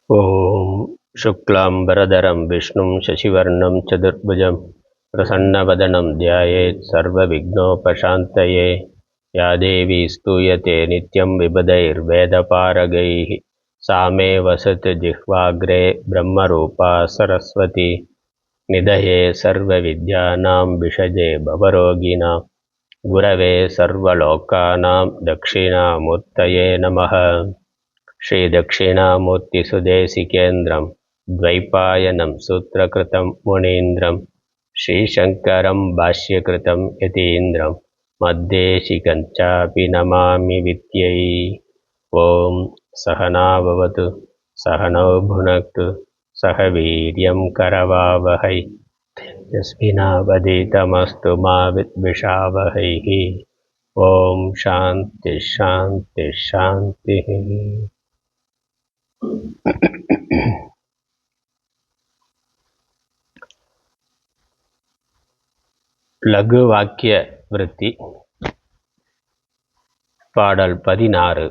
ॐ शुक्लाम्बरधरं विष्णुं शशिवर्णं चतुर्भुजं प्रसन्नवदनं ध्यायेत् सर्वविघ्नोपशान्तये। या देवी स्तूयते नित्यं विबुधैर्वेदपारगैः सा मे वसतु जिह्वाग्रे ब्रह्मरूपा सरस्वती। निधये सर्वविद्यानां विषजे भवरोगिणां गुरवे सर्वलोकानां दक्षिणामूर्तये नमः। श्रीदक्षिणामूर्तिसुदेशिकेन्द्रं द्वैपायनं सूत्रकृतं मुनीन्द्रं श्रीशङ्करं भाष्यकृतं यतीन्द्रं मद्देशिकं चापि नमामि विद्यै। ॐ सहना भवतु सहनौ भुनक्तु सह वीर्यं करवावहै तेजस्विनावधीतमस्तु मा विद्विषावहैः। ॐ शान्ति शान्ति शान्तिः। லகு வாக்கிய விருத்தி பாடல் 16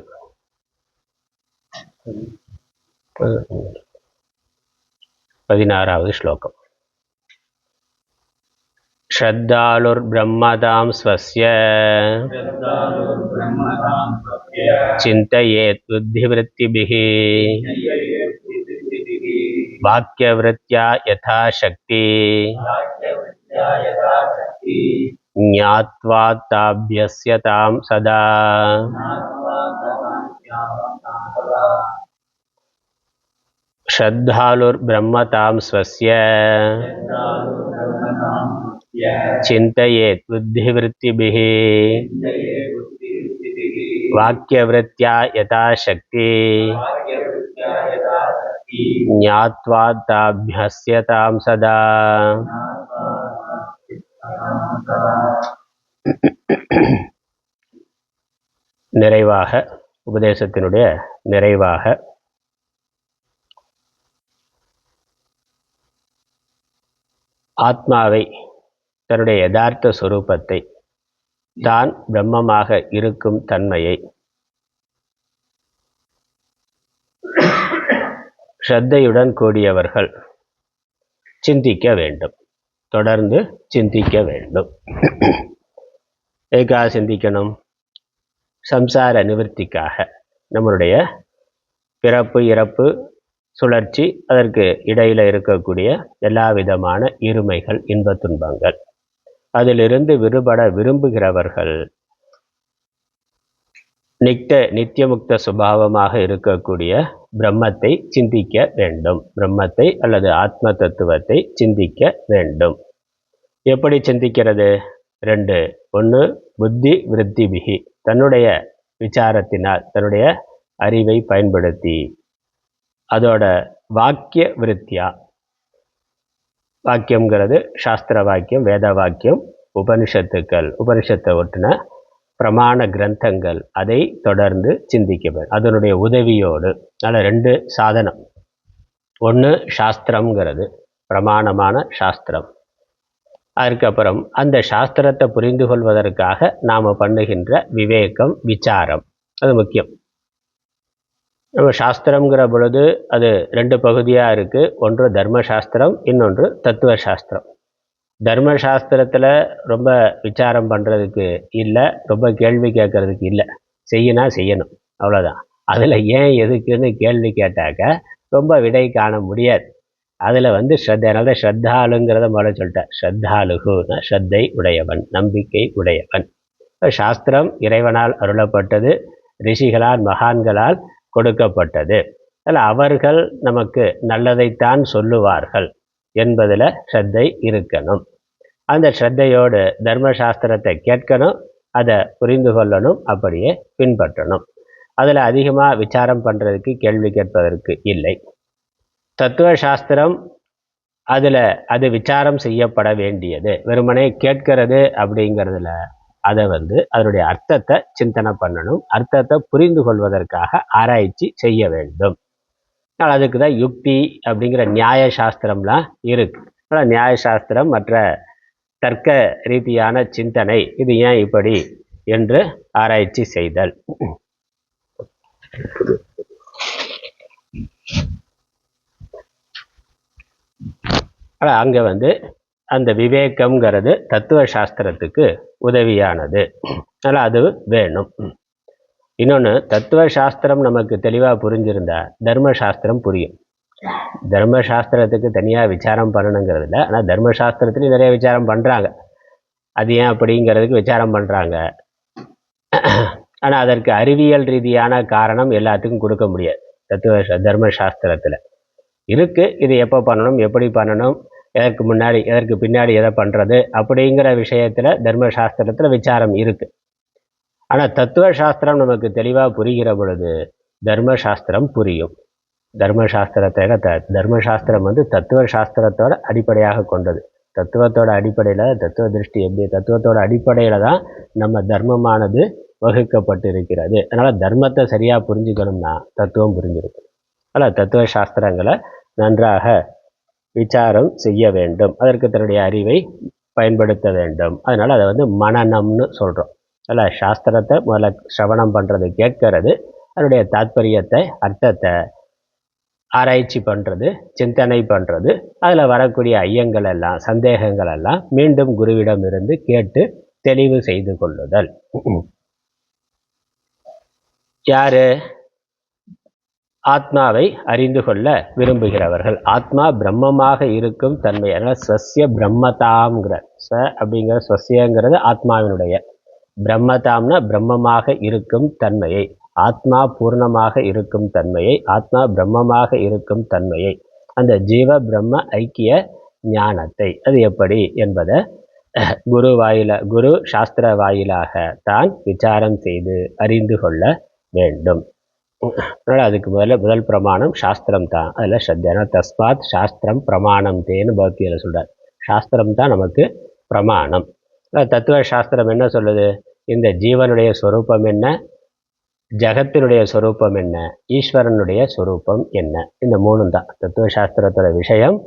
16வது ஸ்லோகம். ஸ்ரத்தாலுர் பிரம்மதாம் ஸ்வஸ்ய சிந்தயேத் புத்திவிருத்திபிஹ வாக்யவிருத்யா யதா சக்தி ஞாத்வா தாப்யஸ்யதாம் சதா. ஸ்ரத்தாலுர் பிரம்மதாம் ஸ்வஸ்ய சிந்தயேத் புத்திவிருத்திபிஹ வாக்யவிருத்யா யதா சக்தி ஞாத்வா தாப்யஸ்யதாம் சதா. நிறைவாக உபதேசத்தினுடைய நிறைவாக ஆத்மாவை, தன்னுடைய யதார்த்த சொரூபத்தை, தான் பிரம்மமாக இருக்கும் தன்மையை ஸ்ரத்தையுடன் கூடியவர்கள் சிந்திக்க வேண்டும், தொடர்ந்து சிந்திக்க வேண்டும். எதுக்காக சிந்திக்கணும்? சம்சார நிவர்த்திக்காக. நம்மளுடைய பிறப்பு இறப்பு சுழற்சி, அதற்கு இடையில் இருக்கக்கூடிய எல்லா விதமான இருமைகள், இன்ப துன்பங்கள், அதிலிருந்து விடுபட விரும்புகிறவர்கள் நித்தியமுக்த சுபாவமாக இருக்கக்கூடிய பிரம்மத்தை சிந்திக்க வேண்டும். பிரம்மத்தை அல்லது ஆத்ம தத்துவத்தை சிந்திக்க வேண்டும். எப்படி சிந்திக்கிறது? 2. ஒன்று, புத்தி விருத்திபிகி, தன்னுடைய விசாரத்தினால், தன்னுடைய அறிவை பயன்படுத்தி. அதோட வாக்கிய விருத்தியா, வாக்கியம்ங்கிறது சாஸ்திர வாக்கியம், வேத வாக்கியம், உபனிஷத்துக்கள், உபனிஷத்தை ஒட்டின பிரமாண கிரந்தங்கள், அதை தொடர்ந்து சிந்திக்க வேண்டும் அதனுடைய உதவியோடு. அதில் 2 சாதனம். ஒன்று சாஸ்திரம்ங்கிறது, பிரமாணமான சாஸ்திரம். அதுக்கப்புறம் அந்த சாஸ்திரத்தை புரிந்து கொள்வதற்காக நாம் பண்ணுகின்ற விவேகம், விசாரம், அது முக்கியம். நம்ம சாஸ்திரம்ங்கிற பொழுது அது 2 பகுதியாக இருக்குது. ஒன்று தர்மசாஸ்திரம், இன்னொன்று தத்துவ சாஸ்திரம். தர்மசாஸ்திரத்தில் ரொம்ப விசாரம் பண்ணுறதுக்கு இல்லை, ரொம்ப கேள்வி கேட்கறதுக்கு இல்லை. செய்யணும், அவ்வளோதான். அதில் ஏன் எதுக்குன்னு கேள்வி கேட்டாக்க ரொம்ப விடை காண முடியாது. அதில் ஸ்ரத்தை, அதனால தான் ஸ்ரத்தாலுங்கிறத முதல்ல சொல்லிட்டேன். ஸ்ரத்தாலுகுன்னா ஸ்ரத்தை உடையவன், நம்பிக்கை உடையவன். சாஸ்திரம் இறைவனால் அருளப்பட்டது, ரிஷிகளால், மகான்களால் கொடுக்கப்பட்டது. அதில் அவர்கள் நமக்கு நல்லதைத்தான் சொல்லுவார்கள் என்பதில் ஸ்ரத்தை இருக்கணும். அந்த ஸ்ரத்தையோடு தர்மசாஸ்திரத்தை கேட்கணும், அதை புரிந்து கொள்ளணும், அப்படியே பின்பற்றணும். அதில் அதிகமாக விசாரம் பண்ணுறதுக்கு, கேள்வி கேட்பதற்கு இல்லை. தத்துவ சாஸ்திரம் அதில் அது விசாரம் செய்யப்பட வேண்டியது, வெறுமனே கேட்கிறது அப்படிங்கிறதுல அதை அதனுடைய அர்த்தத்தை சிந்தனை பண்ணணும், அர்த்தத்தை புரிந்து கொள்வதற்காக ஆராய்ச்சி செய்ய வேண்டும். அதுக்கு தான் யுக்தி அப்படிங்கிற நியாய சாஸ்திரம்லாம் இருக்கு. ஆனால் நியாயசாஸ்திரம், மற்ற தர்க்க ரீதியான சிந்தனை, இது ஏன் இப்படி என்று ஆராய்ச்சி செய்தல். அங்கே அந்த விவேகம்ங்கிறது தத்துவ சாஸ்திரத்துக்கு உதவியானது. அதனால் அது வேணும். இன்னொன்று, தத்துவ சாஸ்திரம் நமக்கு தெளிவாக புரிஞ்சிருந்தா தர்மசாஸ்திரம் புரியும். தர்மசாஸ்திரத்துக்கு தனியாக விசாரம் பண்ணணுங்கிறது இல்லை, ஆனால் தர்மசாஸ்திரத்துலேயும் நிறைய விசாரம் பண்ணுறாங்க. அது ஏன் அப்படிங்கிறதுக்கு விசாரம் பண்ணுறாங்க. ஆனால் அதற்கு அறிவியல் ரீதியான காரணம் எல்லாத்துக்கும் கொடுக்க முடியாது. தர்மசாஸ்திரத்தில் இருக்குது, இது எப்போ பண்ணணும், எப்படி பண்ணணும், எதற்கு முன்னாடி எதற்கு பின்னாடி எதை பண்ணுறது அப்படிங்கிற விஷயத்தில் தர்மசாஸ்திரத்தில் விசாரம் இருக்குது. ஆனால் தத்துவ சாஸ்திரம் நமக்கு தெளிவாக புரிகிற பொழுது தர்மசாஸ்திரம் புரியும். தர்மசாஸ்திரம் தத்துவ சாஸ்திரத்தோட அடிப்படையாக கொண்டது. தத்துவத்தோட அடிப்படையில், தத்துவ திருஷ்டி எப்படி, தத்துவத்தோட அடிப்படையில் தான் நம்ம தர்மமானது வகுக்கப்பட்டு இருக்கிறது. அதனால் தர்மத்தை சரியாக புரிஞ்சுக்கணும்னா தத்துவம் புரிஞ்சிருக்கும். அதனால் தத்துவ சாஸ்திரங்களை நன்றாக விசாரம் செய்ய வேண்டும், அதற்கு தன்னுடைய அறிவை பயன்படுத்த வேண்டும். அதனால் அதை மனநம்னு சொல்கிறோம். அதில் சாஸ்திரத்தை முதல்ல சிரவணம் பண்ணுறது, கேட்கறது, அதனுடைய தாத்பரியத்தை, அர்த்தத்தை ஆராய்ச்சி பண்ணுறது, சிந்தனை பண்ணுறது, அதில் வரக்கூடிய ஐயங்கள் எல்லாம், சந்தேகங்கள் எல்லாம் மீண்டும் குருவிடம் இருந்து கேட்டு தெளிவு செய்து கொள்ளுதல். யாரு? ஆத்மாவை அறிந்து கொள்ள விரும்புகிறவர்கள். ஆத்மா பிரம்மமாக இருக்கும் தன்மை, அதனால் ஸ்வசிய பிரம்மதாம்ங்கிற அப்படிங்கிற ஸ்வசியங்கிறது ஆத்மாவினுடைய, பிரம்மதாம்னா பிரம்மமாக இருக்கும் தன்மையை, ஆத்மா பூர்ணமாக இருக்கும் தன்மையை, ஆத்மா பிரம்மமாக இருக்கும் தன்மையை, அந்த ஜீவ பிரம்ம ஐக்கிய ஞானத்தை அது எப்படி என்பதை குரு சாஸ்திர வாயிலாக தான் விசாரம் செய்து அறிந்து கொள்ள வேண்டும். அதனால் அதுக்கு முதல் பிரமாணம் சாஸ்திரம் தான். அதில் ஸ்ரத்தையான தஸ்மாத் சாஸ்திரம் பிரமாணம் தேன்னு பக்தியில் சொல்கிறார். சாஸ்திரம் தான் நமக்கு பிரமாணம். தத்துவ சாஸ்திரம் என்ன சொல்லுது? இந்த ஜீவனுடைய ஸ்வரூபம் என்ன, ஜகத்தினுடைய ஸ்வரூபம் என்ன, ஈஸ்வரனுடைய ஸ்வரூபம் என்ன, இந்த மூணும் தான் தத்துவ சாஸ்திரத்தோட விஷயம்.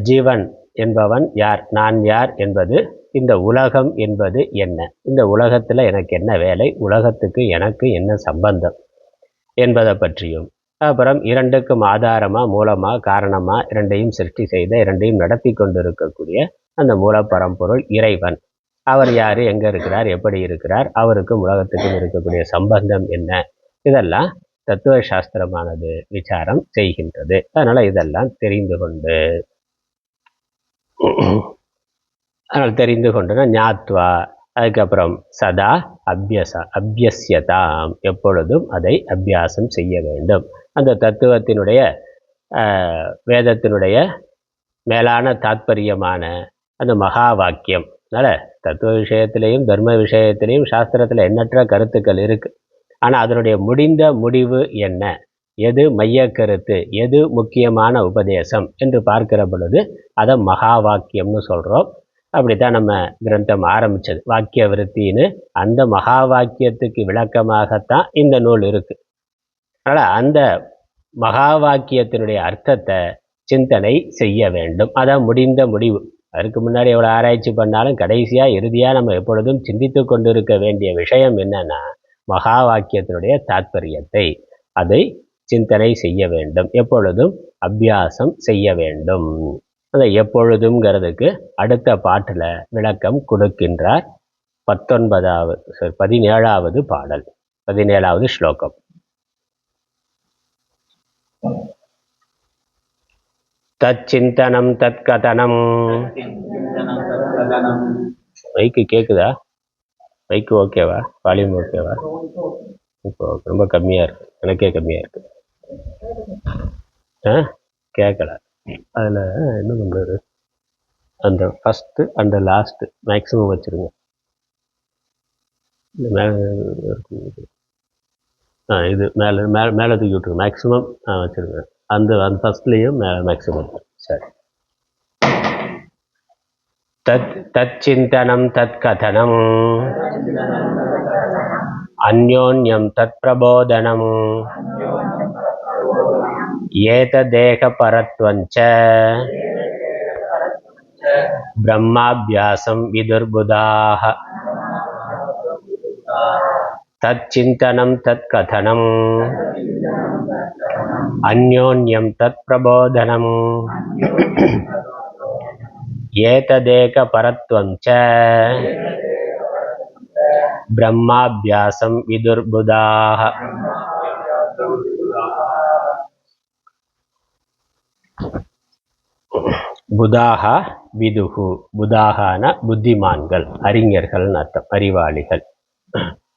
ஜீவன் என்பவன் யார், நான் யார் என்பது, இந்த உலகம் என்பது என்ன, இந்த உலகத்தில் எனக்கு என்ன வேலை, உலகத்துக்கு எனக்கு என்ன சம்பந்தம் என்பதை பற்றியும், அப்புறம் இரண்டுக்கும் ஆதாரமாக, மூலமாக, காரணமாக, இரண்டையும் சிருஷ்டி செய்த, இரண்டையும் நடத்தி கொண்டு இருக்கக்கூடிய அந்த மூல பரம்பொருள் இறைவன், அவர் யார், எங்கே இருக்கிறார், எப்படி இருக்கிறார், அவருக்கும் உலகத்துக்கும் இருக்கக்கூடிய சம்பந்தம் என்ன, இதெல்லாம் தத்துவ சாஸ்திரமானது விசாரம் செய்கின்றது. அதனால் இதெல்லாம் தெரிந்து கொண்டுனா ஞாத்வா, அதுக்கப்புறம் சதா அபியஸ்யதாம், எப்பொழுதும் அதை அபியாசம் செய்ய வேண்டும். அந்த தத்துவத்தினுடைய வேதத்தினுடைய மேலான தாத்பரியமான அந்த மகா வாக்கியம். அதனால் தத்துவ விஷயத்திலையும் தர்ம விஷயத்திலையும் சாஸ்திரத்தில் எண்ணற்ற கருத்துக்கள் இருக்குது. ஆனால் அதனுடைய முடிந்த முடிவு என்ன, எது மைய கருத்து, எது முக்கியமான உபதேசம் என்று பார்க்கிற பொழுது அதை மகா வாக்கியம்னு சொல்கிறோம். அப்படித்தான் நம்ம கிரந்தம் ஆரம்பித்தது, வாக்கிய விருத்தின்னு. அந்த மகா வாக்கியத்துக்கு விளக்கமாகத்தான் இந்த நூல் இருக்குது. அதனால் அந்த மகா வாக்கியத்தினுடைய அர்த்தத்தை சிந்தனை செய்ய வேண்டும். அதான் முடிந்த முடிவு. அதுக்கு முன்னாடி எவ்வளோ ஆராய்ச்சி பண்ணாலும் கடைசியாக இறுதியாக நம்ம எப்பொழுதும் சிந்தித்து கொண்டிருக்க வேண்டிய விஷயம் என்னன்னா, மகா வாக்கியத்தினுடைய தாத்பரியத்தை, அதை சிந்தனை செய்ய வேண்டும், எப்பொழுதும் அபியாசம் செய்ய வேண்டும். அந்த எப்பொழுதுங்கிறதுக்கு அடுத்த பாட்டில் விளக்கம் கொடுக்கின்றார். 17வது பாடல், 17வது ஸ்லோகம். தச்சிந்தனம் தற்கதனம். மைக்கு கேட்குதா? மைக்கு ஓகேவா? வால்யூம் ஓகேவா? இப்போ ரொம்ப கம்மியாக இருக்குது, எனக்கே கம்மியாக இருக்குது. கேட்கல. அதில் என்ன பண்ணுறது, அந்த ஃபஸ்ட்டு அந்த லாஸ்ட்டு மேக்ஸிமம் வச்சுருங்க. இந்த மேலே இது மேலே தூக்கி விட்ருங்க, மேக்ஸிமம் வச்சுருங்க. அந்த ஃபஸ்ட்லேயும் மேக்ஸிமம். சரி. தச்சிந்தனம் தற்கதனம் அந்யோன்யம் தத் பிரபோதனம் ஏததேக பரத்வஞ்ச பிரம்மாபியாசம் விதுர்புதாः. தச்சிந்தனம் தற்கதனம் அந்யோன்யம் தத் பிரபோதனம் ஏததேக பரத்வம் ச பிரம்மாபியாசம் விதுர்புதாக. புதாக விதுகு, புதாகான புத்திமான்கள், அறிஞர்கள் அர்த்தம், அறிவாளிகள்.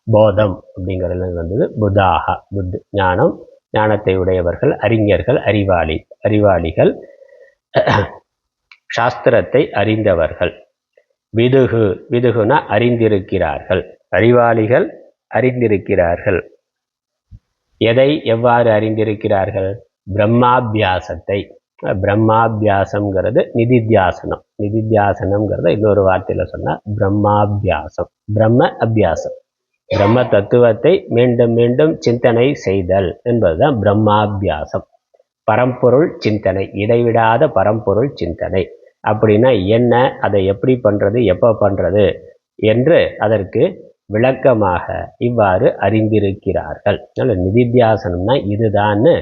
போதம் அப்படிங்கிறது வந்தது புதாக, புத் ஞானம், ஞானத்தை உடையவர்கள், அறிஞர்கள், அறிவாளிகள், சாஸ்திரத்தை அறிந்தவர்கள். விதுகு, விதுகுனா அறிந்திருக்கிறார்கள், அறிவாளிகள் அறிந்திருக்கிறார்கள். எதை எவ்வாறு அறிந்திருக்கிறார்கள்? பிரம்மாபியாசத்தை. பிரம்மாபியாசம்ங்கிறது நிதித்தியாசனம். நிதித்தியாசனம்ங்கிறத இன்னொரு வார்த்தையில் சொன்னால் பிரம்மாபியாசம், பிரம்ம அபியாசம். பிரம்ம தத்துவத்தை மீண்டும் மீண்டும் சிந்தனை செய்தல் என்பதுதான் பிரம்மாபியாசம். பரம்பொருள் சிந்தனை, இடைவிடாத பரம்பொருள் சிந்தனை. அப்படின்னா என்ன, அதை எப்படி பண்ணுறது, எப்போ பண்ணுறது என்று அதற்கு விளக்கமாக இவ்வாறு அறிந்திருக்கிறார்கள். நிதித்தியாசனம்னா இதுதான்னு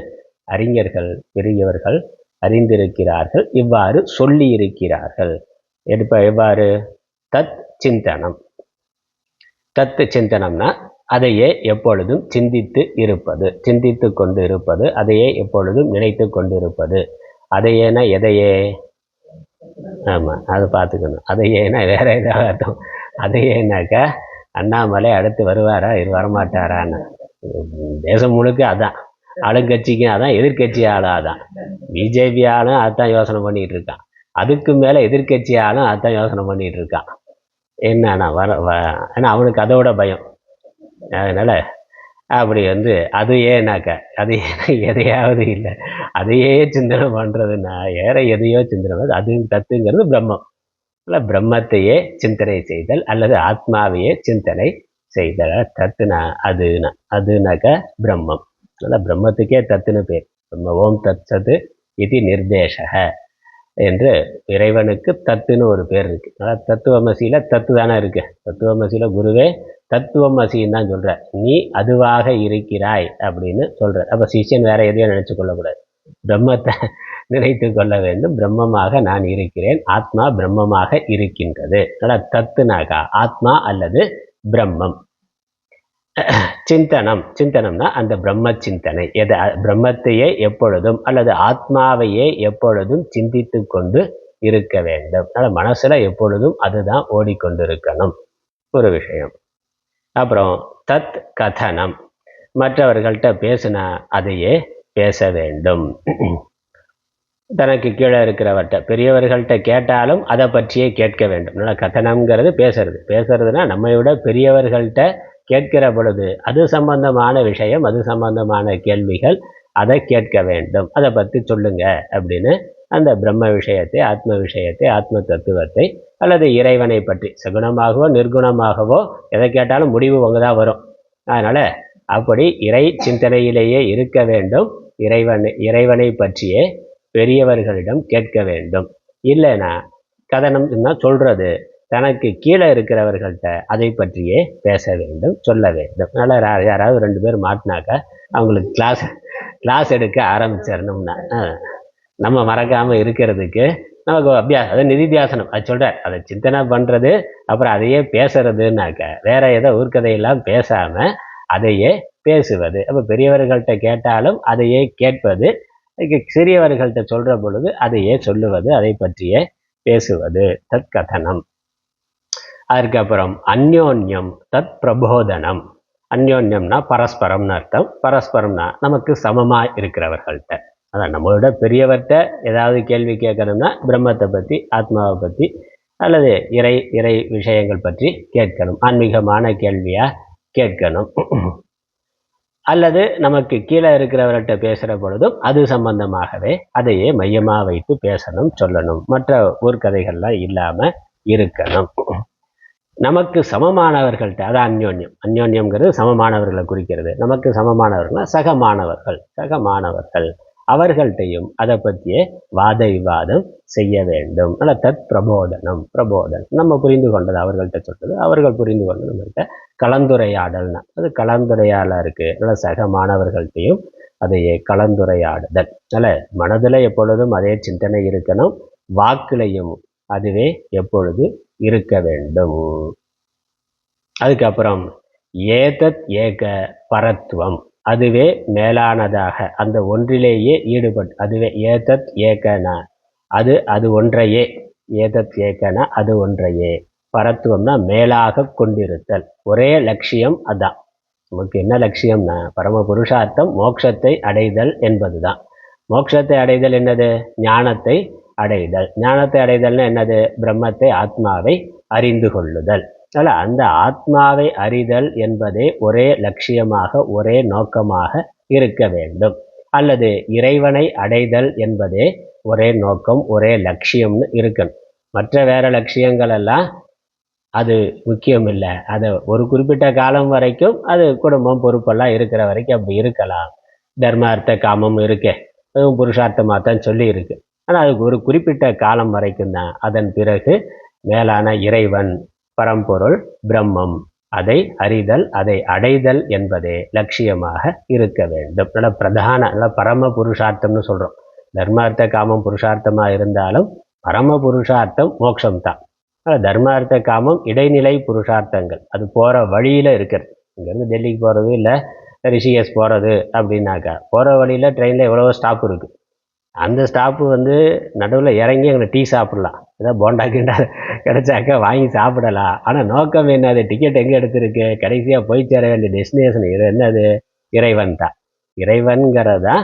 அறிஞர்கள், பெரியவர்கள் அறிந்திருக்கிறார்கள், இவ்வாறு சொல்லி இருக்கிறார்கள். எவ்வாறு? தத் சிந்தனம். தத்து சிந்தனம்னா அதையே எப்பொழுதும் சிந்தித்து இருப்பது, சிந்தித்து கொண்டு இருப்பது, அதையே எப்பொழுதும் நினைத்து கொண்டு இருப்பது. அதையேனா எதையே? ஆமாம், அதை பார்த்துக்கணும். அதையேனா வேற ஏதாவது அர்த்தம். அதையேனாக்கா அண்ணாமலை அடுத்து வருவாரா வரமாட்டாரான்னு. தேசம் முழுக்க அதான், ஆளுங்கட்சிக்கும் அதான், எதிர்கட்சி ஆளும் அதான். பிஜேபி ஆளும் அதான் யோசனை பண்ணிகிட்டு இருக்கான். அதுக்கு மேலே எதிர்கட்சி ஆளும் அதான் யோசனை பண்ணிகிட்டு இருக்கான். என்னன்னா ஏன்னா அவனுக்கு அதோட பயம். அதனால் அப்படி அது ஏன்னாக்க அது எதையாவது இல்லை, அதையே சிந்தனை பண்ணுறதுன்னா வேற எதையோ சிந்தனை. அது தத்துங்கிறது பிரம்மம். இல்லை, பிரம்மத்தையே சிந்தனை செய்தல் அல்லது ஆத்மாவையே சிந்தனை செய்தல். தத்துனா அதுனாக்க பிரம்மம். அதனால் பிரம்மத்துக்கே தத்துன்னு பேர். பிரம்ம ஓம் தத் சத்து இது நிர்தேசக என்று இறைவனுக்கு தத்துன்னு ஒரு பேர் இருக்கு. அதாவது தத்துவமசியில் தத்து தானே இருக்கு. தத்துவமசியில் குருவே தத்துவமசின்னு தான் சொல்ற, நீ அதுவாக இருக்கிறாய் அப்படின்னு சொல்ற. அப்போ சிஷ்யன் வேற எதையும் நினைச்சு கொள்ளக்கூடாது, பிரம்மத்தை நினைத்து கொள்ள வேண்டும். பிரம்மமாக நான் இருக்கிறேன், ஆத்மா பிரம்மமாக இருக்கின்றது. அதாவது தத்துனாகா ஆத்மா அல்லது பிரம்மம். சிந்தனம், சிந்தனம்னா அந்த பிரம்ம சிந்தனை. எதை? பிரம்மத்தையே எப்பொழுதும் அல்லது ஆத்மாவையே எப்பொழுதும் சிந்தித்து கொண்டு இருக்க வேண்டும். அதனால் மனசுல எப்பொழுதும் அதுதான் ஓடிக்கொண்டிருக்கணும் ஒரு விஷயம். அப்புறம் தத் கதனம், மற்றவர்கள்ட்ட பேசினா அதையே பேச வேண்டும். தனக்கு கீழே இருக்கிறவர்கிட்ட, பெரியவர்கள்ட்ட கேட்டாலும் அதை பற்றியே கேட்க வேண்டும். அதனால் கதனம்ங்கிறது பேசுறது. பேசுறதுனா நம்மை விட பெரியவர்கள்ட்ட கேட்கிற பொழுது அது சம்பந்தமான விஷயம், அது சம்பந்தமான கேள்விகள், அதை கேட்க வேண்டும். அதை பற்றி சொல்லுங்க அப்படின்னு அந்த பிரம்ம விஷயத்தை, ஆத்ம விஷயத்தை, ஆத்ம தத்துவத்தை அல்லது இறைவனை பற்றி சகுணமாகவோ நிர்குணமாகவோ எதை கேட்டாலும் முடிவு அங்கே தான் வரும். அதனால் அப்படி இறை சிந்தனையிலேயே இருக்க வேண்டும். இறைவனை பற்றியே பெரியவர்களிடம் கேட்க வேண்டும். இல்லைன்னா கதனம்னா சொல்றது, தனக்கு கீழே இருக்கிறவர்கள்ட்ட அதை பற்றியே பேச வேண்டும், சொல்ல வேண்டும். அதனால் யாராவது 2 பேர் மாட்டினாக்கா அவங்களுக்கு கிளாஸ் எடுக்க ஆரம்பிச்சிடணும்னா நம்ம மறக்காமல் இருக்கிறதுக்கு நமக்கு அபியாசம். அது நிதித்தியாசனம். அது சொல்கிறார், அதை சிந்தனை பண்ணுறது, அப்புறம் அதையே பேசுறதுனாக்க வேற ஏதோ ஊர்க்கதையெல்லாம் பேசாமல் அதையே பேசுவது. அப்போ பெரியவர்கள்ட்ட கேட்டாலும் அதையே கேட்பது, சிறியவர்கள்ட்ட சொல்கிற பொழுது அதையே சொல்லுவது, அதை பற்றியே பேசுவது. தத் கதனம். அதுக்கப்புறம் அந்யோன்யம் தத் பிரபோதனம். அந்யோன்யம்னா பரஸ்பரம்னு அர்த்தம். பரஸ்பரம்னா நமக்கு சமமாக இருக்கிறவர்கள்ட்ட, அதான் நம்மளோட பெரியவர்கிட்ட ஏதாவது கேள்வி கேட்கணும்னா பிரம்மத்தை பற்றி, ஆத்மாவை பற்றி அல்லது இறை விஷயங்கள் பற்றி கேட்கணும். ஆன்மீகமான கேள்வியாக கேட்கணும். அல்லது நமக்கு கீழே இருக்கிறவர்கிட்ட பேசுகிற பொழுதும் அது சம்பந்தமாகவே அதையே மையமாக வைத்து பேசணும், சொல்லணும். மற்ற ஊர்க்கதைகள்லாம் இல்லாமல் இருக்கணும். நமக்கு சமமானவர்கள்ட்ட, அதான் அந்யோன்யம். அந்யோன்யம்ங்கிறது சமமானவர்களை குறிக்கிறது. நமக்கு சமமானவர்கள்னா சகமானவர்கள் அவர்கள்ட்டையும் அதை பற்றியே வாத விவாதம் செய்ய வேண்டும். ஆனால் தத் பிரபோதனம். நம்ம புரிந்து கொண்டது அவர்கள்ட்ட சொல்றது, அவர்கள் புரிந்து கொண்டது நம்மகிட்ட கலந்துரையாடல்னா அது கலந்துரையாடலாக இருக்குது. அதனால் சக மாணவர்கள்ட்டையும் அதையே கலந்துரையாடுதல். அதனால் மனதில் எப்பொழுதும் அதே சிந்தனை இருக்கணும், வாக்குலையும் அதுவே எப்பொழுது இருக்க வேண்டும். அதுக்கப்புறம் ஏதத் ஏக பரத்துவம், அதுவே மேலானதாக அந்த ஒன்றிலேயே ஈடுபட்டு, அதுவே ஏதத் ஏகன, அது ஒன்றையே, ஏதத் ஏகன அது ஒன்றையே, பரத்துவம்னா மேலாக கொண்டிருத்தல், ஒரே லட்சியம். அதான் நமக்கு என்ன லட்சியம்னா பரம புருஷார்த்தம் மோட்சத்தை அடைதல் என்பதுதான். மோட்சத்தை அடைதல் என்னது? ஞானத்தை அடைதல். ஞானத்தை அடைதல்னா என்னது? பிரம்மத்தை, ஆத்மாவை அறிந்து கொள்ளுதல். அதனால் அந்த ஆத்மாவை அறிதல் என்பதே ஒரே லட்சியமாக, ஒரே நோக்கமாக இருக்க வேண்டும். அல்லது இறைவனை அடைதல் என்பதே ஒரே நோக்கம், ஒரே லட்சியம்னு இருக்கணும். மற்ற வேற லட்சியங்கள் எல்லாம் அது முக்கியம் இல்லை. அதை ஒரு குறிப்பிட்ட காலம் வரைக்கும் அது குடும்பம் பொறுப்பெல்லாம் இருக்கிற வரைக்கும் அப்படி இருக்கலாம். தர்மார்த்த காமம் இருக்கே, அதுவும் புருஷார்த்தமாக தான் சொல்லி இருக்கு. ஆனால் அதுக்கு ஒரு குறிப்பிட்ட காலம் வரைக்கும் தான். அதன் பிறகு மேலான இறைவன், பரம்பொருள், பிரம்மம், அதை அறிதல், அதை அடைதல் என்பதே லட்சியமாக இருக்க வேண்டும். நல்ல பிரதான, நல்ல பரம புருஷார்த்தம்னு சொல்கிறோம். தர்மார்த்த காமம் புருஷார்த்தமாக இருந்தாலும் பரம புருஷார்த்தம் மோட்சம்தான். தர்மார்த்த காமம் இடைநிலை புருஷார்த்தங்கள், அது போகிற வழியில் இருக்கிறது. இங்கேருந்து டெல்லிக்கு போகிறது இல்லை ரிஷிகேஷ் போகிறது அப்படின்னாக்கா, போகிற வழியில் ட்ரெயினில் எவ்வளவோ ஸ்டாப் இருக்குது. அந்த ஸ்டாப்பு நடுவில் இறங்கி அங்கே டீ சாப்பிட்லாம், ஏதாவது போண்டா கிண்டா கிடைச்சாக்கா வாங்கி சாப்பிடலாம். ஆனால் நோக்கம் என்னது? டிக்கெட் எங்கே எடுத்திருக்கு? கடைசியாக போய் சேர வேண்டிய டெஸ்டினேஷன் இது என்னது? இறைவன் தான். இறைவன்கிறதா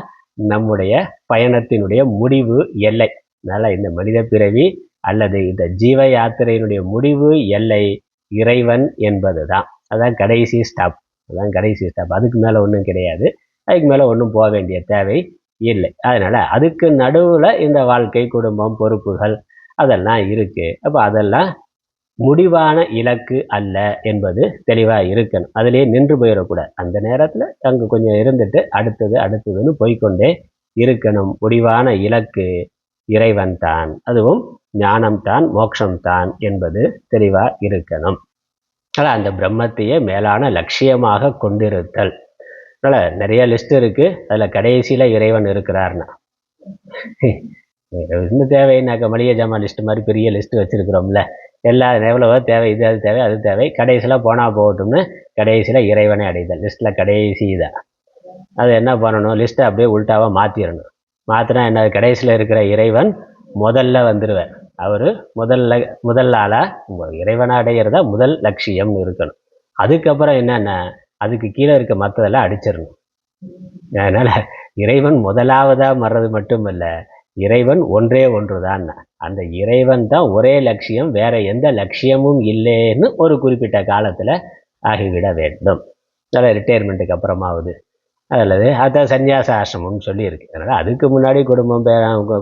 நம்முடைய பயணத்தினுடைய முடிவு எல்லை. அதனால் இந்த மனித பிறவி அல்லது இந்த ஜீவ யாத்திரையினுடைய முடிவு எல்லை இறைவன் என்பது தான். அதான் கடைசி ஸ்டாப். அதுதான் கடைசி ஸ்டாப். அதுக்கு மேலே ஒன்றும் கிடையாது. அதுக்கு மேலே ஒன்றும் போக வேண்டிய தேவை இல்லை. அதனால் அதுக்கு நடுவில் இந்த வாழ்க்கை, குடும்பம், பொறுப்புகள் அதெல்லாம் இருக்குது. அப்போ அதெல்லாம் முடிவான இலக்கு அல்ல என்பது தெளிவாக இருக்கணும். அதிலே நின்று போயிடக்கூடாது. அந்த நேரத்தில் அங்கே கொஞ்சம் இருந்துட்டு அடுத்ததுன்னு போய்கொண்டே இருக்கணும். முடிவான இலக்கு இறைவன் தான், அதுவும் ஞானம்தான், மோட்சம்தான் என்பது தெளிவாக இருக்கணும். அதனால் அந்த பிரம்மத்தையே மேலான லட்சியமாக கொண்டிருத்தல். அதனால் நிறைய லிஸ்ட் இருக்குது. அதில் கடைசியில் இறைவன் இருக்கிறார்னா இன்னும் தேவைன்னாக்க மளிகை ஜாமான் லிஸ்ட்டு மாதிரி பெரிய லிஸ்ட்டு வச்சுருக்குறோம்ல, எல்லா எவ்வளவோ தேவை, இது அது தேவை, அது தேவை, கடைசியில் போனால் போகட்டும்னு கடைசியில் இறைவனை அடைதல் லிஸ்ட்டில் கடைசி தான். அது என்ன பண்ணணும்? லிஸ்ட்டை அப்படியே உள்டாவாக மாற்றிடணும். மாற்றினா என்ன? கடைசியில் இருக்கிற இறைவன் முதல்ல வந்துடுவார். அவர் முதல் ஆளாக இறைவனை அடைகிறதா முதல் லட்சியம்னு இருக்கணும். அதுக்கப்புறம் என்னென்ன, அதுக்கு கீழே இருக்க மற்றதெல்லாம் அடிச்சிடணும். அதனால் இறைவன் முதலாவதாக வர்றது மட்டுமல்ல, இறைவன் ஒன்றே ஒன்று தான். அந்த இறைவன் தான் ஒரே லட்சியம், வேற எந்த லட்சியமும் இல்லைன்னு ஒரு குறிப்பிட்ட காலத்தில் ஆகிவிட வேண்டும். அதனால் ரிட்டையர்மெண்ட்டுக்கு அப்புறமாவது அல்லது அதான் சன்னியாச ஆசிரமம்னு சொல்லியிருக்கு. அதனால் அதுக்கு முன்னாடி குடும்பம்,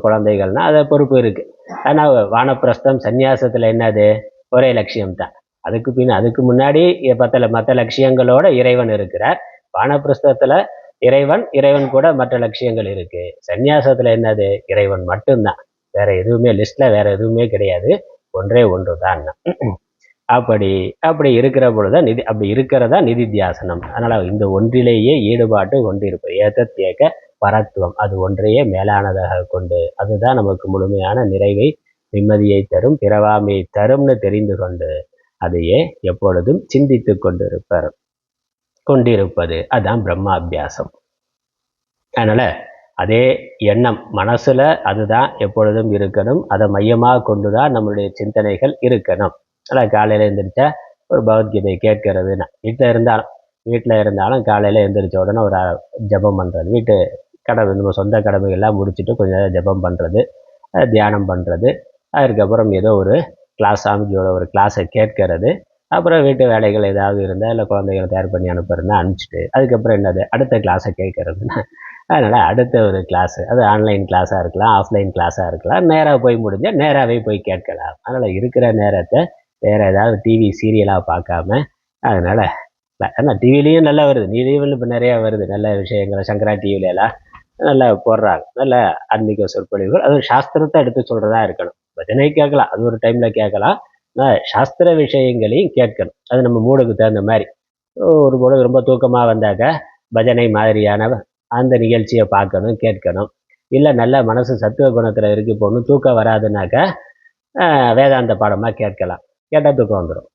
குழந்தைகள்னால் அதை பொறுப்பு இருக்குது. ஆனால் வானப்பிரஸ்தம் சன்னியாசத்தில் என்னது? ஒரே லட்சியம்தான். அதுக்கு முன்னாடி மற்ற லட்சியங்களோட இறைவன் இருக்கிறார். வானப்பிரஸ்தத்தில் இறைவன் கூட மற்ற லட்சியங்கள் இருக்குது. சன்னியாசத்தில் என்னது? இறைவன் மட்டும்தான், வேற எதுவுமே லிஸ்ட்டில் வேற எதுவுமே கிடையாது, ஒன்றே ஒன்று தான். அப்படி இருக்கிற பொழுது அப்படி இருக்கிறதா நிதித்தியாசனம். அதனால் இந்த ஒன்றிலேயே ஈடுபாட்டு கொண்டிருப்பது, ஏதத் ஏக பரத்துவம், அது ஒன்றையே மேலானதாக கொண்டு, அதுதான் நமக்கு முழுமையான நிறைவை, நிம்மதியை தரும், பிறவாமையை தரும்னு தெரிந்து கொண்டு அதையே எப்பொழுதும் சிந்தித்து கொண்டிருப்பது, அதுதான் பிரம்மாபியாசம். அதனால் அதே எண்ணம் மனசில் அதுதான் எப்பொழுதும் இருக்கணும். அதை மையமாக கொண்டு தான் நம்மளுடைய சிந்தனைகள் இருக்கணும். ஆனால் காலையில் எழுந்திரிச்சா ஒரு பகவத்கீதை கேட்கறதுன்னா, வீட்டில் இருந்தாலும் காலையில் எழுந்திரிச்ச உடனே ஒரு ஜபம் பண்ணுறது, வீட்டு கடமை, நம்ம சொந்த கடமைகள்லாம் முடிச்சுட்டு கொஞ்சம் ஜபம் பண்ணுறது, தியானம் பண்ணுறது, அதுக்கப்புறம் ஏதோ ஒரு கிளாஸ், சாமிஜியோட ஒரு கிளாஸை கேட்கறது, அப்புறம் வீட்டு வேலைகள் ஏதாவது இருந்தால் இல்லை குழந்தைகளை தயார் பண்ணி அனுப்புறதுன்னா அனுப்பிச்சிட்டு, அதுக்கப்புறம் என்னது அடுத்த கிளாஸை கேட்கறதுன்னா, அதனால் அடுத்த ஒரு கிளாஸு, அது ஆன்லைன் கிளாஸாக இருக்கலாம், ஆஃப்லைன் கிளாஸாக இருக்கலாம், நேராக போய் முடிஞ்சால் நேராகவே போய் கேட்கலாம். அதனால் இருக்கிற நேரத்தை வேறு ஏதாவது டிவி சீரியலாக பார்க்காம, அதனால் ஆனால் டிவிலையும் நல்லா வருது, டிவிலையும் இப்போ நிறையா வருது நல்ல விஷயங்களை, சங்கரா டிவிலெல்லாம் நல்லா போடுறாங்க, நல்ல ஆன்மீக சொற்பொழிவுகள். அது சாஸ்திரத்தை எடுத்து சொல்கிறதா இருக்கணும். பஜனை கேட்கலாம், அது ஒரு டைமில் கேட்கலாம், சாஸ்திர விஷயங்களையும் கேட்கணும். அது நம்ம மூடுக்கு தகுந்த மாதிரி. ஒரு பொழுது ரொம்ப தூக்கமாக வந்தாக்க பஜனை மாதிரியான அந்த நிகழ்ச்சியை பார்க்கணும், கேட்கணும். இல்லை நல்ல மனசு சத்துவ குணத்தில் இருக்கு, போகணும், தூக்கம் வராதுனாக்கா வேதாந்த பாடமாக கேட்கலாம். கேட்டால் தூக்கம் வந்துடும்.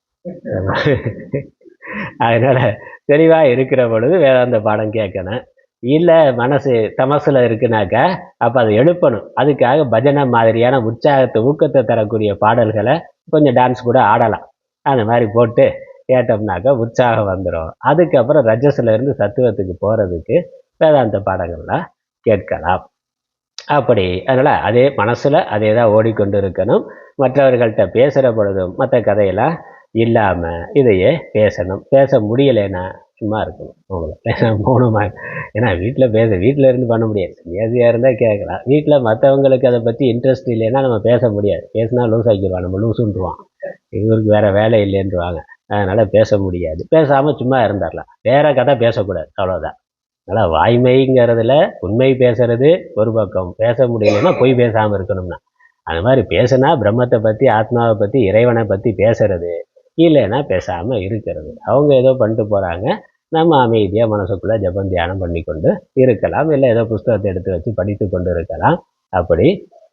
அதனால் தெளிவாக இருக்கிற பொழுது வேதாந்த பாடம் கேட்கணும். இல்லை மனசு தமசில் இருக்குனாக்கா அப்போ அதை எழுப்பணும். அதுக்காக பஜனை மாதிரியான உற்சாகத்தை ஊக்கத்தை தரக்கூடிய பாடல்களை கொஞ்சம் டான்ஸ் கூட ஆடலாம். அந்த மாதிரி போட்டு கேட்டோம்னாக்கா உற்சாகம் வந்துடும். அதுக்கப்புறம் ரஜஸ்லேருந்து சத்துவத்துக்கு போகிறதுக்கு வேதாந்த பாடங்கள்லாம் கேட்கலாம். அப்படி அதனால் அதே மனசில் அதே தான் ஓடிக்கொண்டு இருக்கணும். மற்றவர்கள்ட்ட பேசுகிற பொழுதும் மற்ற கதையெல்லாம் இல்லாமல் இதையே பேசணும். பேச முடியலைன்னா சும்மா இருக்கணும். அவங்கள மௌனமாக. ஏன்னா வீட்டில் இருந்து பண்ண முடியாது. சன்னியாசியாக இருந்தால் கேட்கலாம். வீட்டில் மற்றவங்களுக்கு அதை பற்றி இன்ட்ரெஸ்ட் இல்லைன்னா நம்ம பேச முடியாது. பேசினா லூஸ் ஆக்கிடுவான், நம்ம லூஸுன்றுவான், இவருக்கு வேறு வேலை இல்லைன்றுவாங்க. அதனால் பேச முடியாது. பேசாமல் சும்மா இருந்துடலாம். வேற கதை பேசக்கூடாது, அவ்வளோதான். அதனால் வாய்மைங்கிறதுல உண்மை பேசுறது ஒரு பக்கம், பேச முடியலைன்னா பொய் பேசாமல் இருக்கணும்னா. அந்த மாதிரி பேசுனா பிரம்மத்தை பற்றி, ஆத்மாவை பற்றி, இறைவனை பற்றி பேசுறது, இல்லைன்னா பேசாமல் இருக்கிறது. அவங்க ஏதோ பண்ணிட்டு போகிறாங்க, நம்ம அமைதியாக மனசுக்குள்ளே ஜபம் தியானம் பண்ணி கொண்டு இருக்கலாம். இல்லை ஏதோ புஸ்தகத்தை எடுத்து வச்சு படித்து கொண்டு இருக்கலாம். அப்படி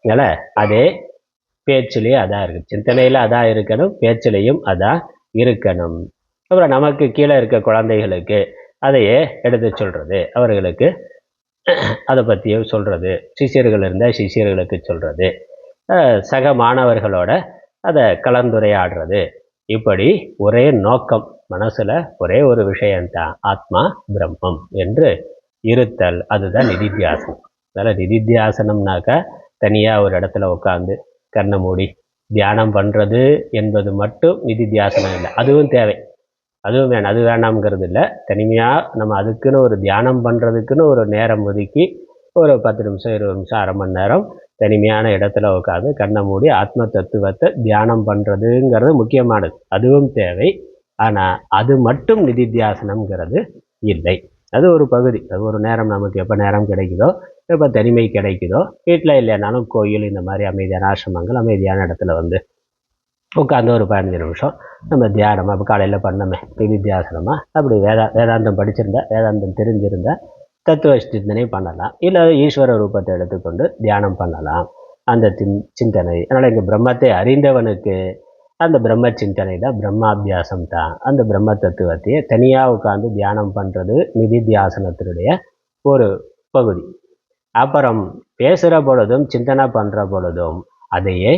அதனால் அதே பேச்சுலேயும் அதான் இருக்குது, சிந்தனையில் அதான் இருக்கணும், பேச்சிலையும் அதான் இருக்கணும். அப்புறம் நமக்கு கீழே இருக்க குழந்தைகளுக்கு அதையே எடுத்து சொல்கிறது, அவர்களுக்கு அதை பற்றியும் சொல்கிறது, சிஷியர்கள் இருந்தால் சிஷியர்களுக்கு சொல்கிறது, சக மாணவர்களோட அதை கலந்துரையாடுறது. இப்படி ஒரே நோக்கம், மனசில் ஒரே ஒரு விஷயந்தான், ஆத்மா பிரம்மம் என்று இருத்தல். அதுதான் நிதித்தியாசனம். அதனால் நிதித்தியாசனம்னாக்கா தனியாக ஒரு இடத்துல உட்காந்து கண்ணை மூடி தியானம் பண்ணுறது என்பது மட்டும் நிதித்தியாசனம் இல்லை. அதுவும் தேவை, அதுவும் வேணும், அது வேணாம்ங்கிறது இல்லை. தனிமையாக நம்ம அதுக்குன்னு ஒரு தியானம் பண்ணுறதுக்குன்னு ஒரு நேரம் ஒதுக்கி ஒரு 10 நிமிஷம் 20 நிமிஷம் அரை மணி நேரம் தனிமையான இடத்துல உட்காந்து கண்ணை மூடி ஆத்ம தத்துவத்தை தியானம் பண்ணுறதுங்கிறது முக்கியமானது, அதுவும் தேவை. ஆனால் அது மட்டும் நிதித்தியாசனம்ங்கிறது இல்லை. அது ஒரு பகுதி, அது ஒரு நேரம், நமக்கு எப்போ நேரம் கிடைக்குதோ, எப்போ தனிமை கிடைக்குதோ, வீட்டில் இல்லைனாலும் கோயில், இந்த மாதிரி அமைதியான ஆசிரமங்கள், அமைதியான இடத்துல வந்து உட்காந்து ஒரு 15 நிமிஷம் நம்ம தியானமாக, இப்போ காலையில் பண்ணமே நிதித்தியாசனமாக, அப்படி வேதாந்தம் படிச்சிருந்தா, வேதாந்தம் தெரிஞ்சிருந்தா தத்துவ சிந்தனை பண்ணலாம். இல்லை ஈஸ்வர ரூபத்தை எடுத்துக்கொண்டு தியானம் பண்ணலாம். அந்த சிந்தனை, அதனால் இங்கே பிரம்மத்தை அறிந்தவனுக்கு அந்த பிரம்ம சிந்தனை தான் பிரம்மாபியாசம் தான். அந்த பிரம்ம தத்துவத்தையே தனியாக உட்காந்து தியானம் பண்ணுறது நிதித்தியாசனத்தினுடைய ஒரு பகுதி. அப்புறம் பேசுகிற பொழுதும் சிந்தனை பண்ணுற பொழுதும் அதையே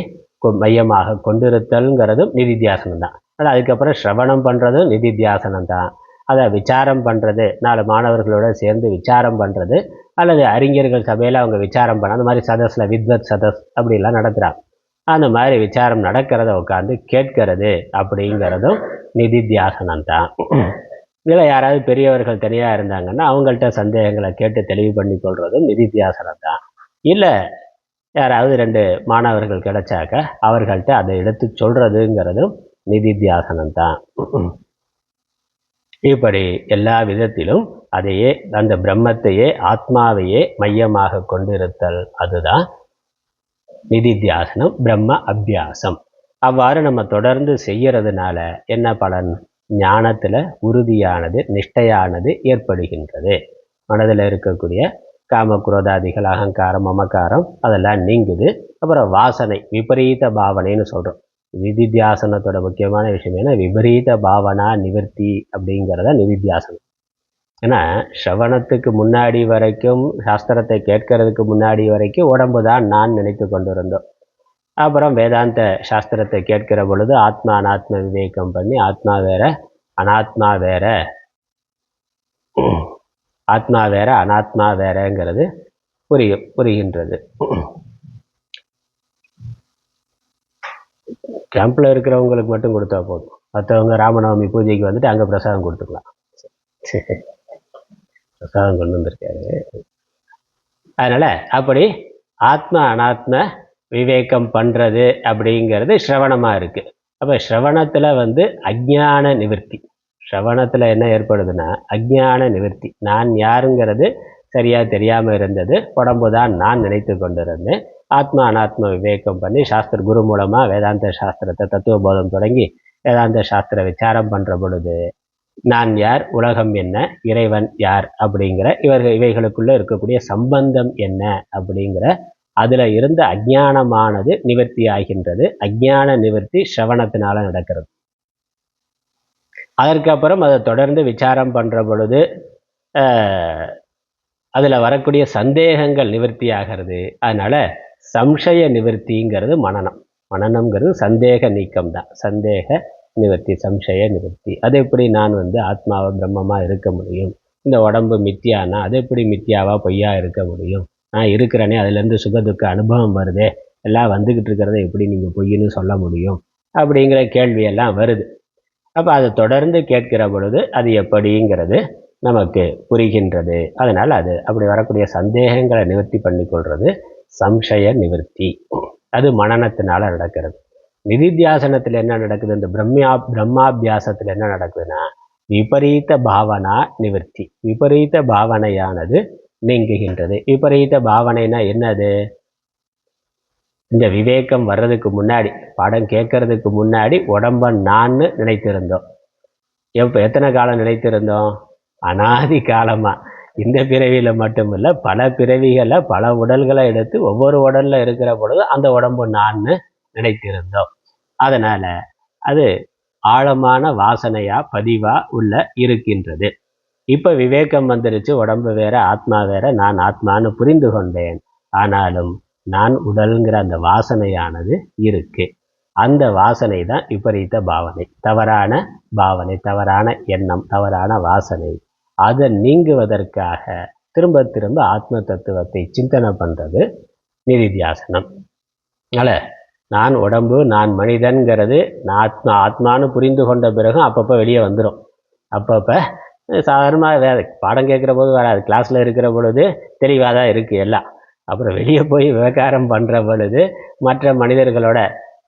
மையமாக கொண்டிருத்தல்ங்கிறதும் நிதித்தியாசனம் தான். ஆனால் அதுக்கப்புறம் ஸ்ரவணம் பண்ணுறதும் நிதித்தியாசனம் தான். அதை விசாரம் பண்ணுறது, 4 மாணவர்களோடு சேர்ந்து விசாரம் பண்ணுறது, அல்லது அறிஞர்கள் சபையில் அவங்க விசாரம் பண்ண, அந்த மாதிரி சதஸில் வித்வத் சதஸ் அப்படிலாம் நடத்துகிறாங்க. அந்த மாதிரி விசாரம் நடக்கிறத உட்காந்து கேட்கறது அப்படிங்கிறதும் நிதித்தியாசனம் தான். இதில் யாராவது பெரியவர்கள் தனியாக இருந்தாங்கன்னா அவங்கள்ட்ட சந்தேகங்களை கேட்டு தெளிவு பண்ணி கொள்வதும் நிதித்தியாசனம் தான். இல்லை யாராவது 2 மாணவர்கள் கிடைச்சாக்க அவர்கள்ட்ட அதை எடுத்து சொல்கிறதுங்கிறதும் நிதித்தியாசனம் தான். இப்படி எல்லா விதத்திலும் அதையே, அந்த பிரம்மத்தையே ஆத்மாவையே மையமாக கொண்டிருத்தல், அதுதான் நிதித்தியாசனம், பிரம்ம அபியாசம். அவ்வாறு நம்ம தொடர்ந்து செய்யறதுனால என்ன பலன்? ஞானத்தில் உறுதியானது, நிஷ்டையானது ஏற்படுகின்றது. மனதில் இருக்கக்கூடிய காம குரோதாதிகள், அகங்காரம், மமக்காரம் அதெல்லாம் நீங்குது. அப்புறம் வாசனை, விபரீத பாவனைன்னு சொல்கிறோம். நிதித்தியாசனத்தோட முக்கியமான விஷயம் என்ன? விபரீத பாவனா நிவர்த்தி அப்படிங்கிறத நிதித்தியாசனம். ஏன்னா ஸ்ரவணத்துக்கு முன்னாடி வரைக்கும், சாஸ்திரத்தை கேட்கறதுக்கு முன்னாடி வரைக்கும் உடம்பு தான் நான் நினைத்து கொண்டிருந்தோம். அப்புறம் வேதாந்த சாஸ்திரத்தை கேட்கிற பொழுது ஆத்மா அனாத்ம விவேகம் பண்ணி, ஆத்மா வேற அனாத்மா வேற, ஆத்மா வேற அனாத்மா வேறங்கிறது புரிகின்றது. கேம்பில் இருக்கிறவங்களுக்கு மட்டும் கொடுத்தா போதும், மற்றவங்க ராமநவமி பூஜைக்கு வந்துட்டு அங்கே பிரசாதம் கொடுத்துக்கலாம். பிரசாதம் கொண்டு வந்திருக்காரு. அதனால் அப்படி ஆத்ம அனாத்ம விவேகம் பண்ணுறது அப்படிங்கிறது ஸ்ரவணமாக இருக்குது. அப்போ ஸ்ரவணத்தில் அஜ்ஞான நிவர்த்தி, ஸ்ரவணத்தில் என்ன ஏற்படுதுன்னா அஜ்ஞான நிவர்த்தி. நான் யாருங்கிறது சரியாக தெரியாமல் இருந்தது, உடம்பு தான் நான் நினைத்து கொண்டிருந்தேன். ஆத்மா அனாத்ம விவேகம் பண்ணி சாஸ்திர குரு மூலமாக வேதாந்த சாஸ்திரத்தை, தத்துவபோதம் தொடங்கி வேதாந்த சாஸ்திர விசாரம் பண்ணுற பொழுது நான் யார், உலகம் என்ன, இறைவன் யார் அப்படிங்கிற இவைகளுக்குள்ளே இருக்கக்கூடிய சம்பந்தம் என்ன அப்படிங்கிற அதில் இருந்த அஜ்ஞானமானது நிவர்த்தி ஆகின்றது. அஜ்ஞான நிவர்த்தி சிரவணத்தினால நடக்கிறது. அதற்கப்புறம் அதை தொடர்ந்து விசாரம் பண்ணுற பொழுது அதில் வரக்கூடிய சந்தேகங்கள் நிவர்த்தி ஆகிறது. அதனால் சம்சய நிவர்த்திங்கிறது மனனம். மனனம்ங்கிறது சந்தேக நீக்கம் தான். சந்தேக நிவர்த்தி, சம்சய நிவர்த்தி. அது எப்படி நான் ஆத்மாவை பிரம்மமாக இருக்க முடியும், இந்த உடம்பு மித்தியானா அது எப்படி மித்தியாவா பொய்யா இருக்க முடியும், நான் இருக்கிறேனே அதுலேருந்து சுகதுக்க அனுபவம் வருதே, எல்லாம் வந்துக்கிட்டு இருக்கிறத எப்படி நீங்கள் பொய்ன்னு சொல்ல முடியும் அப்படிங்கிற கேள்வியெல்லாம் வருது. அப்போ அதை தொடர்ந்து கேட்கிற பொழுது அது எப்படிங்கிறது நமக்கு புரிகின்றது. அதனால் அது அப்படி வரக்கூடிய சந்தேகங்களை நிவர்த்தி பண்ணி கொள்வது சம்சய நிவர்த்தி. அது மனனத்தினால நடக்கிறது. நிதித்தியாசனத்தில் என்ன நடக்குது, இந்த பிரம்மாபியாசத்தில் என்ன நடக்குதுன்னா விபரீத பாவனா நிவர்த்தி. விபரீத பாவனையானது நீங்குகின்றது. விபரீத பாவனைனா என்னது, இந்த விவேகம் வர்றதுக்கு முன்னாடி, பாடம் கேட்கறதுக்கு முன்னாடி உடம்ப நான்னு நினைத்திருந்தோம். எத்தனை காலம் நினைத்திருந்தோம், அனாதி காலமாக. இந்த பிறவியில் மட்டுமில்லை, பல பிறவிகளில் பல உடல்களை எடுத்து ஒவ்வொரு உடலில் இருக்கிற பொழுது அந்த உடம்பு நான்னு நினைத்திருந்தோம். அதனால் அது ஆழமான வாசனையாக பதிவாக உள்ள இருக்கின்றது. இப்போ விவேகம் வந்துருச்சு, உடம்பு வேற ஆத்மா வேற, நான் ஆத்மான்னு புரிந்து கொண்டேன். ஆனாலும் நான் உடல்ங்கிற அந்த வாசனையானது இருக்கு. அந்த வாசனை தான் விபரீத பாவனை, தவறான பாவனை, தவறான எண்ணம், தவறான வாசனை. அதை நீங்குவதற்காக திரும்ப திரும்ப ஆத்ம தத்துவத்தை சிந்தனை பண்ணுறது நிதித்தியாசனம். அதனால் நான் உடம்பு, நான் மனிதன்கிறது நான் ஆத்மானு புரிந்து கொண்ட பிறகு அப்பப்போ வெளியே வந்துடும். அப்பப்போ சாதாரணமாக பாடம் கேட்குற போது வராது, கிளாஸில் இருக்கிற பொழுது தெளிவாக தான் இருக்குது எல்லாம். அப்புறம் வெளியே போய் விவகாரம் பண்ணுற பொழுது, மற்ற மனிதர்களோட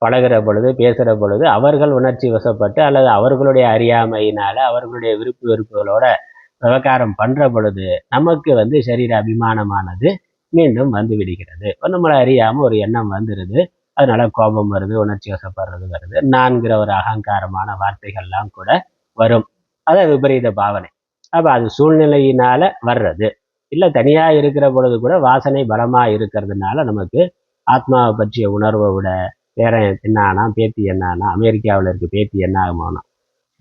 பழகிற பொழுது, பேசுகிற பொழுது அவர்கள் உணர்ச்சி வசப்பட்டு அல்லது அவர்களுடைய அறியாமையினால் அவர்களுடைய விருப்பு வெறுப்புகளோட விவகாரம் பண்ணுற பொழுது நமக்கு சரீர அபிமானமானது மீண்டும் வந்து விடுகிறது. நம்மளை அறியாமல் ஒரு எண்ணம் வந்துடுது. அதனால் கோபம் வருது, உணர்ச்சி வசப்படுறது வருது, நான்கிற ஒரு அகங்காரமான வார்த்தைகள்லாம் கூட வரும். அதை விபரீத பாவனை. அப்போ அது சூழ்நிலையினால் வர்றது. இல்லை தனியாக இருக்கிற பொழுது கூட வாசனை பலமாக இருக்கிறதுனால நமக்கு ஆத்மாவை பற்றிய உணர்வை விட வேற என்னானா, பேத்தி என்னானா, அமெரிக்காவில் இருக்க பேத்தி என்ன ஆகுமானோ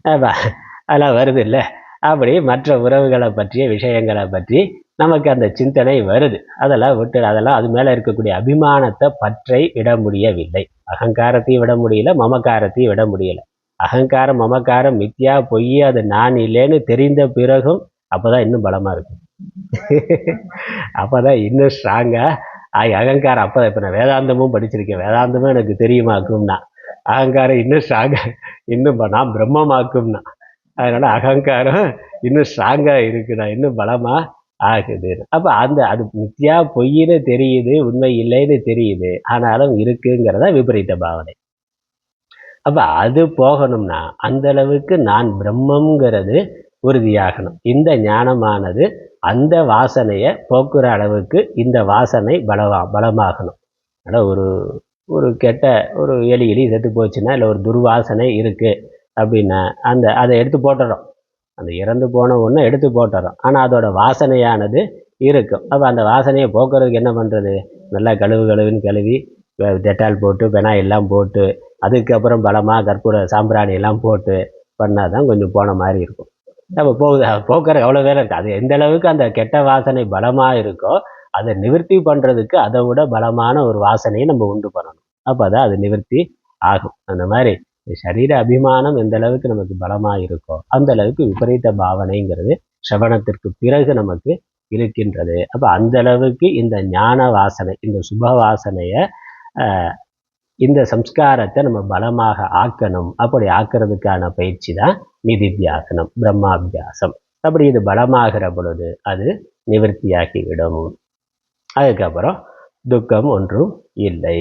அதெல்லாம் வருது இல்லை. அப்படி மற்ற உறவுகளை பற்றிய விஷயங்களை பற்றி நமக்கு அந்த சிந்தனை வருது. அதெல்லாம் விட்டு அதெல்லாம் அது மேலே இருக்கக்கூடிய அபிமானத்தை பற்றை விட முடியவில்லை. அகங்காரத்தையும் விட முடியல, மமக்காரத்தையும் விட முடியலை. அகங்காரம் மமக்காரம் மித்தியா பொய், அது நான் இல்லைன்னு தெரிந்த பிறகும் அப்போதான் இன்னும் பலமாக இருக்கும். அப்போதான் இன்னும் ஸ்ட்ராங்காக அகங்காரம். அப்போ இப்போ நான் வேதாந்தமும் படிச்சிருக்கேன், வேதாந்தமும் எனக்கு தெரியுமாக்கும்னா அகங்காரம் இன்னும் ஸ்ட்ராங்காக, இன்னும் நான் பிரம்மமாக்கும்னா. அதனால் அகங்காரம் இன்னும் ஸ்ட்ராங்காக இருக்குண்ணா, இன்னும் பலமாக ஆகுது. அப்போ அது மித்தியா பொய்ன்னு தெரியுது, உண்மை இல்லைன்னு தெரியுது, ஆனாலும் இருக்குங்கிறத விபரீத பாவனை. அப்போ அது போகணும்னா அந்த அளவுக்கு நான் பிரம்மங்கிறது உறுதியாகணும். இந்த ஞானமானது அந்த வாசனையை போக்குற அளவுக்கு இந்த வாசனை பலமாகணும். அதனால் ஒரு கெட்ட ஒரு எலி செத்து போச்சுன்னா, இல்லை ஒரு துர்வாசனை இருக்குது அப்படின்னா அதை எடுத்து போட்டுறோம். அந்த இறந்து போன ஒன்று எடுத்து போட்டுறோம். ஆனால் அதோட வாசனையானது இருக்கும். அப்போ அந்த வாசனையை போக்குறதுக்கு என்ன பண்ணுறது, நல்லா கழுவுன்னு கழுவி டெட்டால் போட்டு பெனாயிலாம் போட்டு அதுக்கப்புறம் பலமாக கற்பூர சாம்பிராணி எல்லாம் போட்டு பண்ணால் தான் கொஞ்சம் போன மாதிரி இருக்கும். நம்ம போக்குற அவ்வளோ வேலை இருக்குது. அது எந்த அளவுக்கு அந்த கெட்ட வாசனை பலமாக இருக்கோ அதை நிவர்த்தி பண்ணுறதுக்கு அதை விட பலமான ஒரு வாசனையை நம்ம உண்டு பண்ணணும். அப்போ தான் அது நிவர்த்தி ஆகும். அந்த மாதிரி சரீர அபிமானம் எந்த அளவுக்கு நமக்கு பலமாக இருக்கோ அந்த அளவுக்கு விபரீத பாவனைங்கிறது சிரவணத்திற்கு பிறகு நமக்கு இருக்கின்றது. அப்போ அந்த அளவுக்கு இந்த ஞான வாசனை, இந்த சுப வாசனையை, இந்த சம்ஸ்காரத்தை நம்ம பலமாக ஆக்கணும். அப்படி ஆக்கிறதுக்கான பயிற்சி தான் நிதித்தியாசனம், பிரம்மாபியாசம். அப்படி இது பலமாகிற பொழுது அது நிவர்த்தியாகிவிடும். அதுக்கப்புறம் துக்கம் ஒன்றும் இல்லை.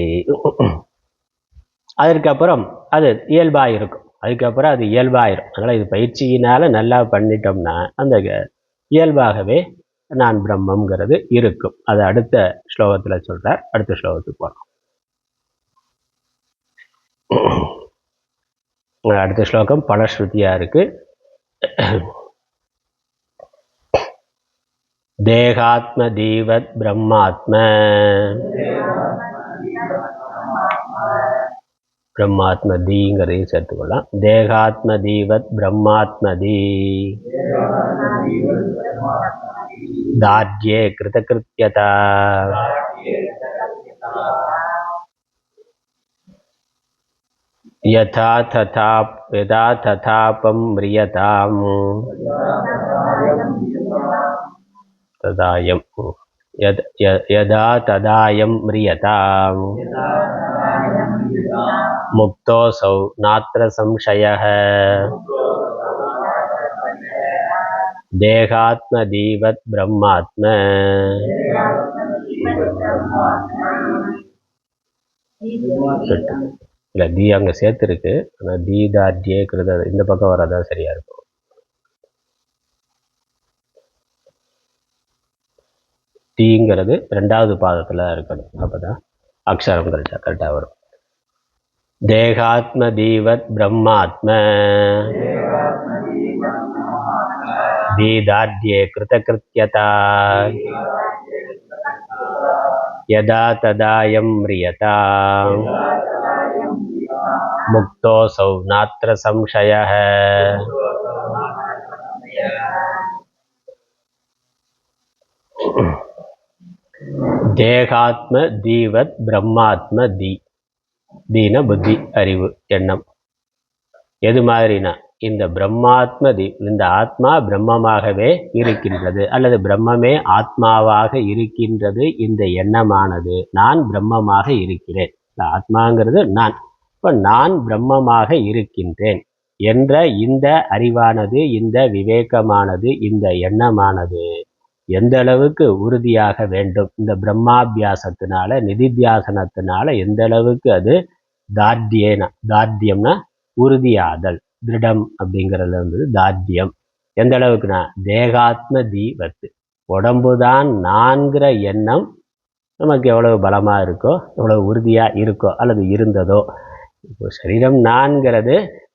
அதற்கப்புறம் அது இயல்பாக இருக்கும். அதுக்கப்புறம் அது இயல்பாயிரும். அதனால் இது பயிற்சியினால் நல்லா பண்ணிட்டோம்னா அந்த இயல்பாகவே நான் பிரம்மங்கிறது இருக்கும். அது அடுத்த ஸ்லோகத்தில் சொல்கிறார். அடுத்த ஸ்லோகத்துக்கு போகலாம். அடுத்த ஸ்லோகம் பலஸ்ருதியாக இருக்குது. தேகாத்ம தீவத் பிரம்மாத்ம. பிரம்மாத்ம தீங்கிறதையும் சேர்த்துக்கொள்ளலாம். தேகாத்ம தீவத் பிரம்மாத்மதி தார்யே கிருதகிருத்யதா. யதா ததாபம் ம்ரியதாம் ததாயம் யதா ததாயம் ம்ரியதாம் முக்தோசௌ நாத்ர சம்சயः தேகாத்ம தீவத் பிரம்மாத்ம. இல்லை தீ அங்கே சேர்த்துருக்கு, ஆனால் தீதார்யே கிருத இந்த பக்கம் வரதான் சரியா இருக்கும். தீங்கிறது 2வது பாதத்தில் இருக்கணும், அப்போதான் அக்ஷரம் கரெக்டாக வரும். தேகாத்ம தீவத் பிரம்மாத்ம தீதார்யே கிருதகிருத்யதா யதா ததாயம் ம்ரியதாம் முக்தோசௌ நாத்ர சம்சயः. தேகாத்ம தீவத் பிரம்மாத்ம தீன புத்தி, அறிவு, எண்ணம். எது மாதிரினா இந்த பிரம்மாத்ம இந்த ஆத்மா பிரம்மமாகவே இருக்கின்றது, அல்லது பிரம்மமே ஆத்மாவாக இருக்கின்றது. இந்த எண்ணமானது நான் பிரம்மமாக இருக்கிறேன், ஆத்மாங்கிறது நான், இப்போ நான் பிரம்மமாக இருக்கின்றேன் என்ற இந்த அறிவானது, இந்த விவேகமானது, இந்த எண்ணமானது எந்த அளவுக்கு உறுதியாக வேண்டும், இந்த பிரம்மாபியாசத்தினால நிதித்தியாசனத்தினால எந்த அளவுக்கு அது தார்த்தியம்னா உறுதியாதல், திருடம் அப்படிங்கிறதுல வந்து தார்த்தியம். எந்த அளவுக்குனா தேகாத்ம தீவத்து, உடம்புதான் நான்கிற எண்ணம் நமக்கு எவ்வளவு பலமாக இருக்கோ, எவ்வளவு உறுதியாக இருக்கோ அல்லது இருந்ததோ, இப்போ சரீரம் நான்கிறது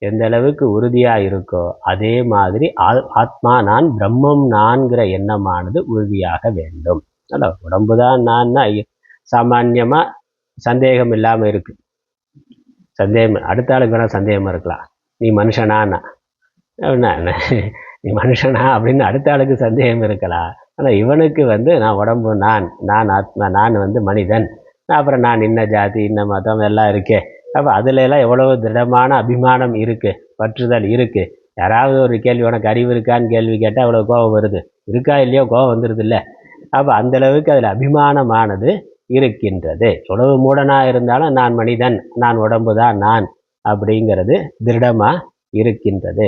எந்த அளவுக்கு உறுதியாக இருக்கோ அதே மாதிரி ஆத்மா நான், பிரம்மம் நான்கிற எண்ணமானது உறுதியாக வேண்டும். அல்ல உடம்பு தான் நான்னா சாமான்யமாக சந்தேகம் இல்லாமல் இருக்கு. சந்தேகம் அடுத்த ஆளுக்கு வேணால் சந்தேகமாக இருக்கலாம், நீ மனுஷனான்னா நீ மனுஷனா அப்படின்னு அடுத்த ஆளுக்கு சந்தேகம் இருக்கலாம். ஆனால் இவனுக்கு வந்து நான் உடம்பு, நான் ஆத்மா, நான் வந்து மனிதன், அப்புறம் நான் இன்ன ஜாதி இன்ன மதம் எல்லாம் இருக்கே. அப்போ அதுல எல்லாம் எவ்வளவு திருடமான அபிமானம் இருக்கு, பற்றுதல் இருக்கு. யாராவது ஒரு கேள்வி உனக்கு அறிவு இருக்கான்னு கேள்வி கேட்டால் அவ்வளோ கோபம் வருது, இருக்கா இல்லையோ கோபம் வந்துடுது இல்லை. அப்போ அந்த அளவுக்கு அதில் அபிமானமானது இருக்கின்றது. எவ்வளவு மூடனாக இருந்தாலும் நான் மனிதன், நான் உடம்பு தான் நான் அப்படிங்கிறது திருடமாக இருக்கின்றது.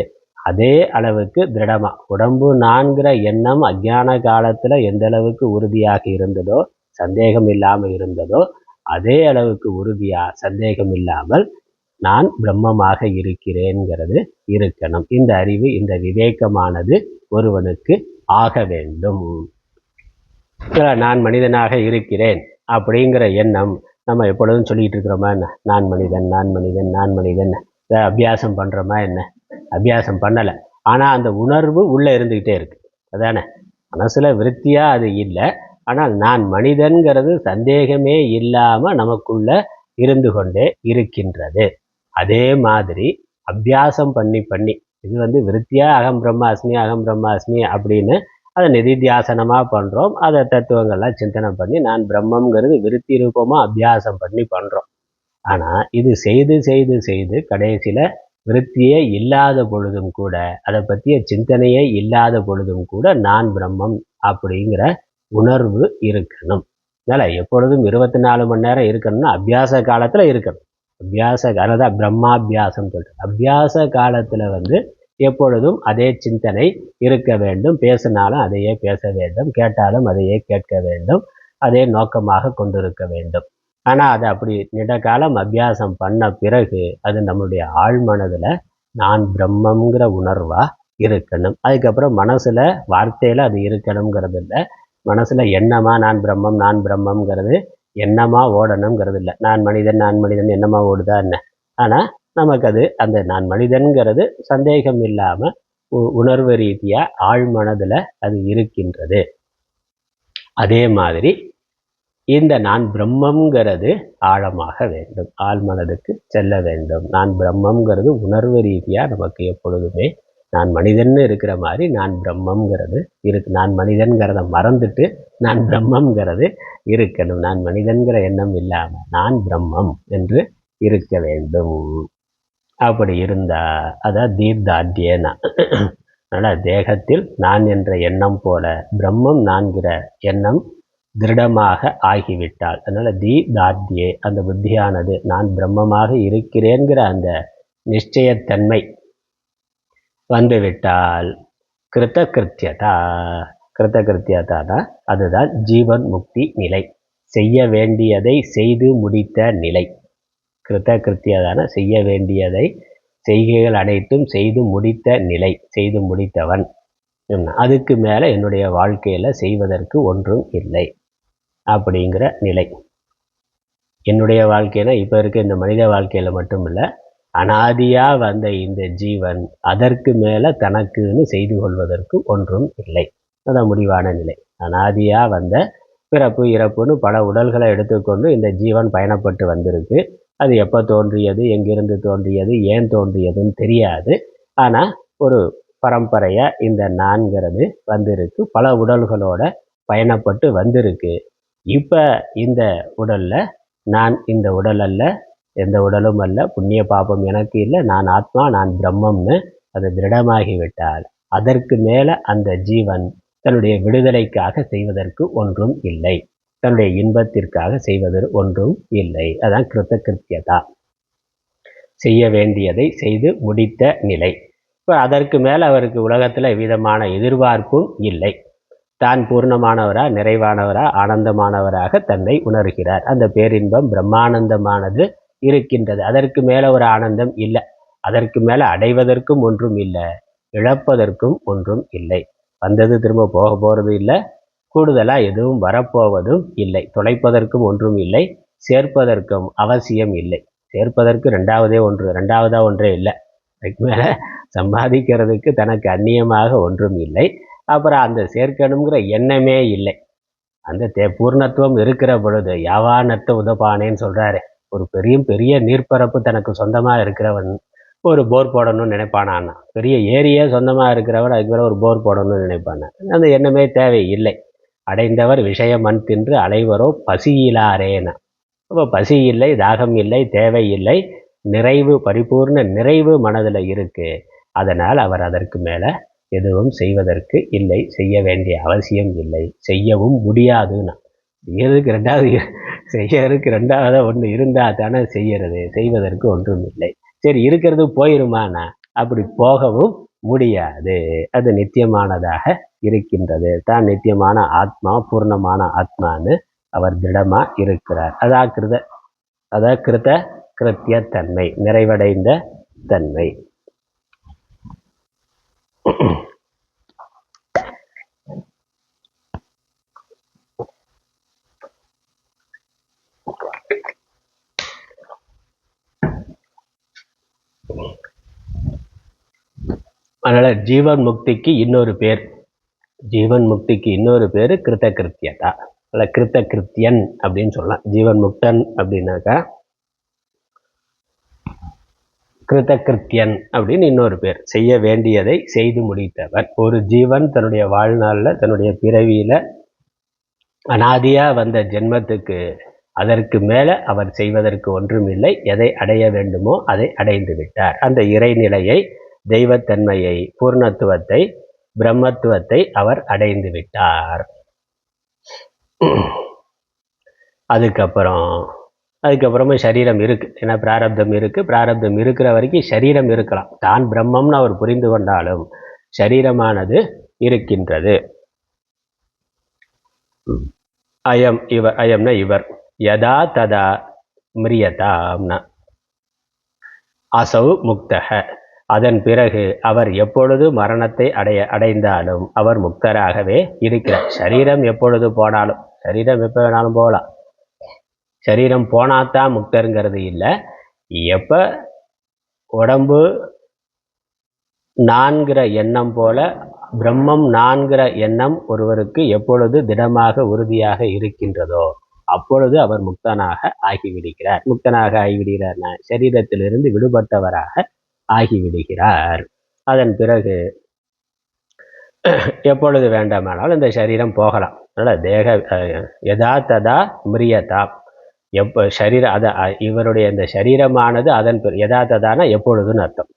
அதே அளவுக்கு திருடமா உடம்பு நான்கிற எண்ணம் அஞ்ஞான காலத்தில் எந்த அளவுக்கு உறுதியாக இருந்ததோ, சந்தேகம் இல்லாமல் இருந்ததோ, அதே அளவுக்கு உறுதியா சந்தேகம் இல்லாமல் நான் பிரம்மமாக இருக்கிறேன்கிறது இருக்கணும். இந்த அறிவு, இந்த விவேகமானது ஒருவனுக்கு ஆக வேண்டும். நான் மனிதனாக இருக்கிறேன் அப்படிங்கிற எண்ணம் நம்ம எப்பொழுதும் சொல்லிட்டு இருக்கிறோமா என்ன, நான் மனிதன் நான் மனிதன் நான் மனிதன். அபியாசம் பண்றோமா என்ன, அபியாசம் பண்ணலை. ஆனால் அந்த உணர்வு உள்ளே இருந்துக்கிட்டே இருக்கு, அதானே. மனசுல விருத்தியா அது இல்லை, ஆனால் நான் மனிதன்கிறது சந்தேகமே இல்லாமல் நமக்குள்ள இருந்து கொண்டே இருக்கின்றது. அதே மாதிரி அபியாசம் பண்ணி பண்ணி இது வந்து விருத்தியா அகம் பிரம்மாஸ்மி அகம் பிரம்மாஸ்மி அப்படின்னு அதை நிதித்தியாசனமாக பண்ணுறோம். அதை தத்துவங்கள்லாம் சிந்தனை பண்ணி நான் பிரம்மங்கிறது விருத்தி ரூபமாக அபியாசம் பண்ணி பண்ணுறோம். ஆனால் இது செய்து செய்து செய்து கடைசியில் விருத்தியே இல்லாத பொழுதும் கூட, அதை பற்றிய சிந்தனையே இல்லாத பொழுதும் கூட நான் பிரம்மம் அப்படிங்கிற உணர்வு இருக்கணும். அதனால் எப்பொழுதும் 24 மணி நேரம் இருக்கணும்னா அபியாச காலத்தில் இருக்கணும். அதான் பிரம்மாபியாசம் சொல்கிறேன். அபியாச காலத்தில் வந்து எப்பொழுதும் அதே சிந்தனை இருக்க வேண்டும். பேசினாலும் அதையே பேச வேண்டும், கேட்டாலும் அதையே கேட்க வேண்டும், அதே நோக்கமாக கொண்டிருக்க வேண்டும். ஆனால் அதை அப்படி நெடுகாலம் அபியாசம் பண்ண பிறகு அது நம்மளுடைய ஆழ்மனதில் நான் பிரம்மங்கிற உணர்வாக இருக்கணும். அதுக்கப்புறம் மனசில் வார்த்தையில் அது இருக்கணுங்கிறது இல்லை, மனசில் எண்ணமா நான் பிரம்மம்ங்கிறது எண்ணமா ஓடணுங்கிறது இல்லை. நான் மனிதன் எண்ணமா ஓடுதா என்ன. ஆனால் நமக்கு அது அந்த நான் மனிதன்கிறது சந்தேகம் இல்லாமல் உணர்வு ரீதியாக ஆழ்மனதில் அது இருக்கின்றது. அதே மாதிரி இந்த நான் பிரம்மங்கிறது ஆழமாக வேண்டும், ஆழ்மனதுக்கு செல்ல வேண்டும். நான் பிரம்மங்கிறது உணர்வு ரீதியாக நமக்கு எப்பொழுதுமே நான் மனிதன்னு இருக்கிற மாதிரி நான் பிரம்மங்கிறது இருக்கு. நான் மனிதன்கிறத மறந்துட்டு நான் பிரம்மங்கிறது இருக்கணும். நான் மனிதன்கிற எண்ணம் இல்லாமல் நான் பிரம்மம் என்று இருக்க வேண்டும். அப்படி இருந்தா அதான் தீர்த்தாத்தியனா. அதனால் தேகத்தில் நான் என்ற எண்ணம் போல பிரம்மம் நான்கிற எண்ணம் திருடமாக ஆகிவிட்டால், அதனால் தாத்தியே அந்த புத்தியானது நான் பிரம்மமாக இருக்கிறேங்கிற அந்த நிச்சயத்தன்மை வந்துவிட்டால் கிருத்தகிருத்தியதா. கிருத்தகிருத்தியதானா அதுதான் ஜீவன் முக்தி நிலை, செய்ய வேண்டியதை செய்து முடித்த நிலை. கிருத்தகிருத்தியதான செய்ய வேண்டியதை செய்கைகள் அனைத்தும் செய்து முடித்த நிலை, செய்து முடித்தவன். அதுக்கு மேலே என்னுடைய வாழ்க்கையில் செய்வதற்கு ஒன்றும் இல்லை அப்படிங்கிற நிலை. என்னுடைய வாழ்க்கையில் இப்போ இருக்க இந்த மனித வாழ்க்கையில் மட்டும் இல்லை, அனாதியாக வந்த இந்த ஜீவன் அதற்கு மேலே தனக்குன்னு செய்து கொள்வதற்கு ஒன்றும் இல்லை. அதான் முடிவான நிலை. அனாதியாக வந்த பிறப்பு இறப்புன்னு பல உடல்களை எடுத்துக்கொண்டு இந்த ஜீவன் பயணப்பட்டு வந்திருக்கு. அது எப்போ தோன்றியது, எங்கிருந்து தோன்றியது, ஏன் தோன்றியதுன்னு தெரியாது. ஆனால் ஒரு பரம்பரையாக இந்த நான்கிறது வந்திருக்கு, பல உடல்களோட பயணப்பட்டு வந்திருக்கு. இப்போ இந்த உடலில் நான் இந்த உடல் அல்ல, எந்த உடலும் அல்ல, புண்ணிய பாபம் எனக்கு இல்லை, நான் ஆத்மா, நான் பிரம்மம்னு அது திருடமாகிவிட்டால் அதற்கு மேலே அந்த ஜீவன் தன்னுடைய விடுதலைக்காக செய்வதற்கு ஒன்றும் இல்லை, தன்னுடைய இன்பத்திற்காக செய்வது ஒன்றும் இல்லை. அதான் கிருத்தகிருத்தியதா, செய்ய வேண்டியதை செய்து முடித்த நிலை. இப்போ அதற்கு மேலே அவருக்கு உலகத்தில் விதமான எதிர்பார்ப்பும் இல்லை. தான் பூர்ணமானவரா, நிறைவானவரா, ஆனந்தமானவராக தன்னை உணர்கிறார். அந்த பேரின்பம் பிரம்மானந்தமானது இருக்கின்றது. அதற்கு மேலே ஒரு ஆனந்தம் இல்லை, அதற்கு மேலே அடைவதற்கும் ஒன்றும் இல்லை, இழப்பதற்கும் ஒன்றும் இல்லை. வந்தது திரும்ப போக போகிறது இல்லை, கூடுதலாக எதுவும் வரப்போவதும் இல்லை. தொலைப்பதற்கும் ஒன்றும் இல்லை, சேர்ப்பதற்கும் அவசியம் இல்லை. சேர்ப்பதற்கு ரெண்டாவதாக ஒன்றே இல்லை. அதுக்கு மேலே சம்பாதிக்கிறதுக்கு தனக்கு அந்நியமாக ஒன்றும் இல்லை. அப்புறம் அந்த சேர்க்கணுங்கிற எண்ணமே இல்லை. அந்த பூர்ணத்துவம் இருக்கிற பொழுது யாவானற்ற உதப்பானேன்னு சொல்கிறாரு. ஒரு பெரிய நீர்ப்பரப்பு தனக்கு சொந்தமாக இருக்கிறவன் ஒரு போர் போடணும்னு நினைப்பானான்னா, பெரிய ஏரியே சொந்தமாக இருக்கிறவன் அதுக்கு மேலே ஒரு போர் போடணும்னு நினைப்பானா. அந்த எண்ணமே தேவையில்லை. அடைந்தவர் விஷய மண் தின்று அலைவரோ பசியிலாரேனா. அப்போ பசி இல்லை, தாகம் இல்லை, தேவை இல்லை, நிறைவு, பரிபூர்ண நிறைவு மனதில் இருக்குது. அதனால் அவர் அதற்கு மேலே எதுவும் செய்வதற்கு இல்லை, செய்ய வேண்டிய அவசியம் இல்லை, செய்யவும் முடியாதுன்னா. செய்யறதுக்கு ரெண்டாவதாக ஒன்று இருந்தால் தானே செய்யறது, செய்வதற்கு ஒன்றும் இல்லை. சரி இருக்கிறது போயிருமானா, அப்படி போகவும் முடியாது. அது நித்தியமானதாக இருக்கின்றது. தான் நித்தியமான ஆத்மா, பூர்ணமான ஆத்மான்னு அவர் திடமாக இருக்கிறார். அதான் கிருத கிருத்திய தன்மை, நிறைவடைந்த தன்மை. அதனால் ஜீவன் முக்திக்கு இன்னொரு பேர், கிருத்தகிருத்தியதா, அல்ல கிருத்தகிருத்தியன் அப்படின்னு சொல்லலாம். ஜீவன் முக்தன் அப்படின்னாக்கா கிருத்தகிருத்தியன் அப்படின்னு இன்னொரு பேர். செய்ய வேண்டியதை செய்து முடித்தவர். ஒரு ஜீவன் தன்னுடைய வாழ்நாளில், தன்னுடைய பிறவியில், அனாதியாக வந்த ஜென்மத்துக்கு அதற்கு மேலே அவர் செய்வதற்கு ஒன்றும் இல்லை. எதை அடைய வேண்டுமோ அதை அடைந்து விட்டார். அந்த இறைநிலையை, தெய்வத்தன்மையை, பூர்ணத்துவத்தை, பிரம்மத்துவத்தை அவர் அடைந்து விட்டார். அதுக்கப்புறமா சரீரம் இருக்குது. ஏன்னா பிராரப்தம் இருக்குது. பிராரப்தம் இருக்கிற வரைக்கும் சரீரம் இருக்கலாம். தான் பிரம்மம்னு அவர் புரிந்து கொண்டாலும் சரீரமானது இருக்கின்றது. அயம்னா இவர், யதா ததா மிரியதாம்னா அசௌ முக்தக. அதன் பிறகு அவர் எப்பொழுது மரணத்தை அடைந்தாலும் அவர் முக்தராகவே இருக்கிறார். சரீரம் எப்பொழுது போனாலும், சரீரம் எப்போ வேணாலும் போகலாம், சரீரம் போனாத்தான் முக்தருங்கிறது இல்லை. எப்போ உடம்பு நான்கிற எண்ணம் போல பிரம்மம் நான்கிற எண்ணம் ஒருவருக்கு எப்பொழுது திடமாக உறுதியாக இருக்கின்றதோ அப்பொழுது அவர் முக்தனாக ஆகிவிடுகிறார். முக்தனாக ஆகிவிடுகிறார்னா சரீரத்திலிருந்து விடுபட்டவராக ஆகிவிடுகிறார். அதன் பிறகு எப்பொழுது வேண்டாமானால் இந்த சரீரம் போகலாம். அதனால் தேக யதா ததா மிரியதா, இவருடைய இந்த சரீரமானது அதன் யதா ததானா எப்பொழுதுன்னு அர்த்தம்.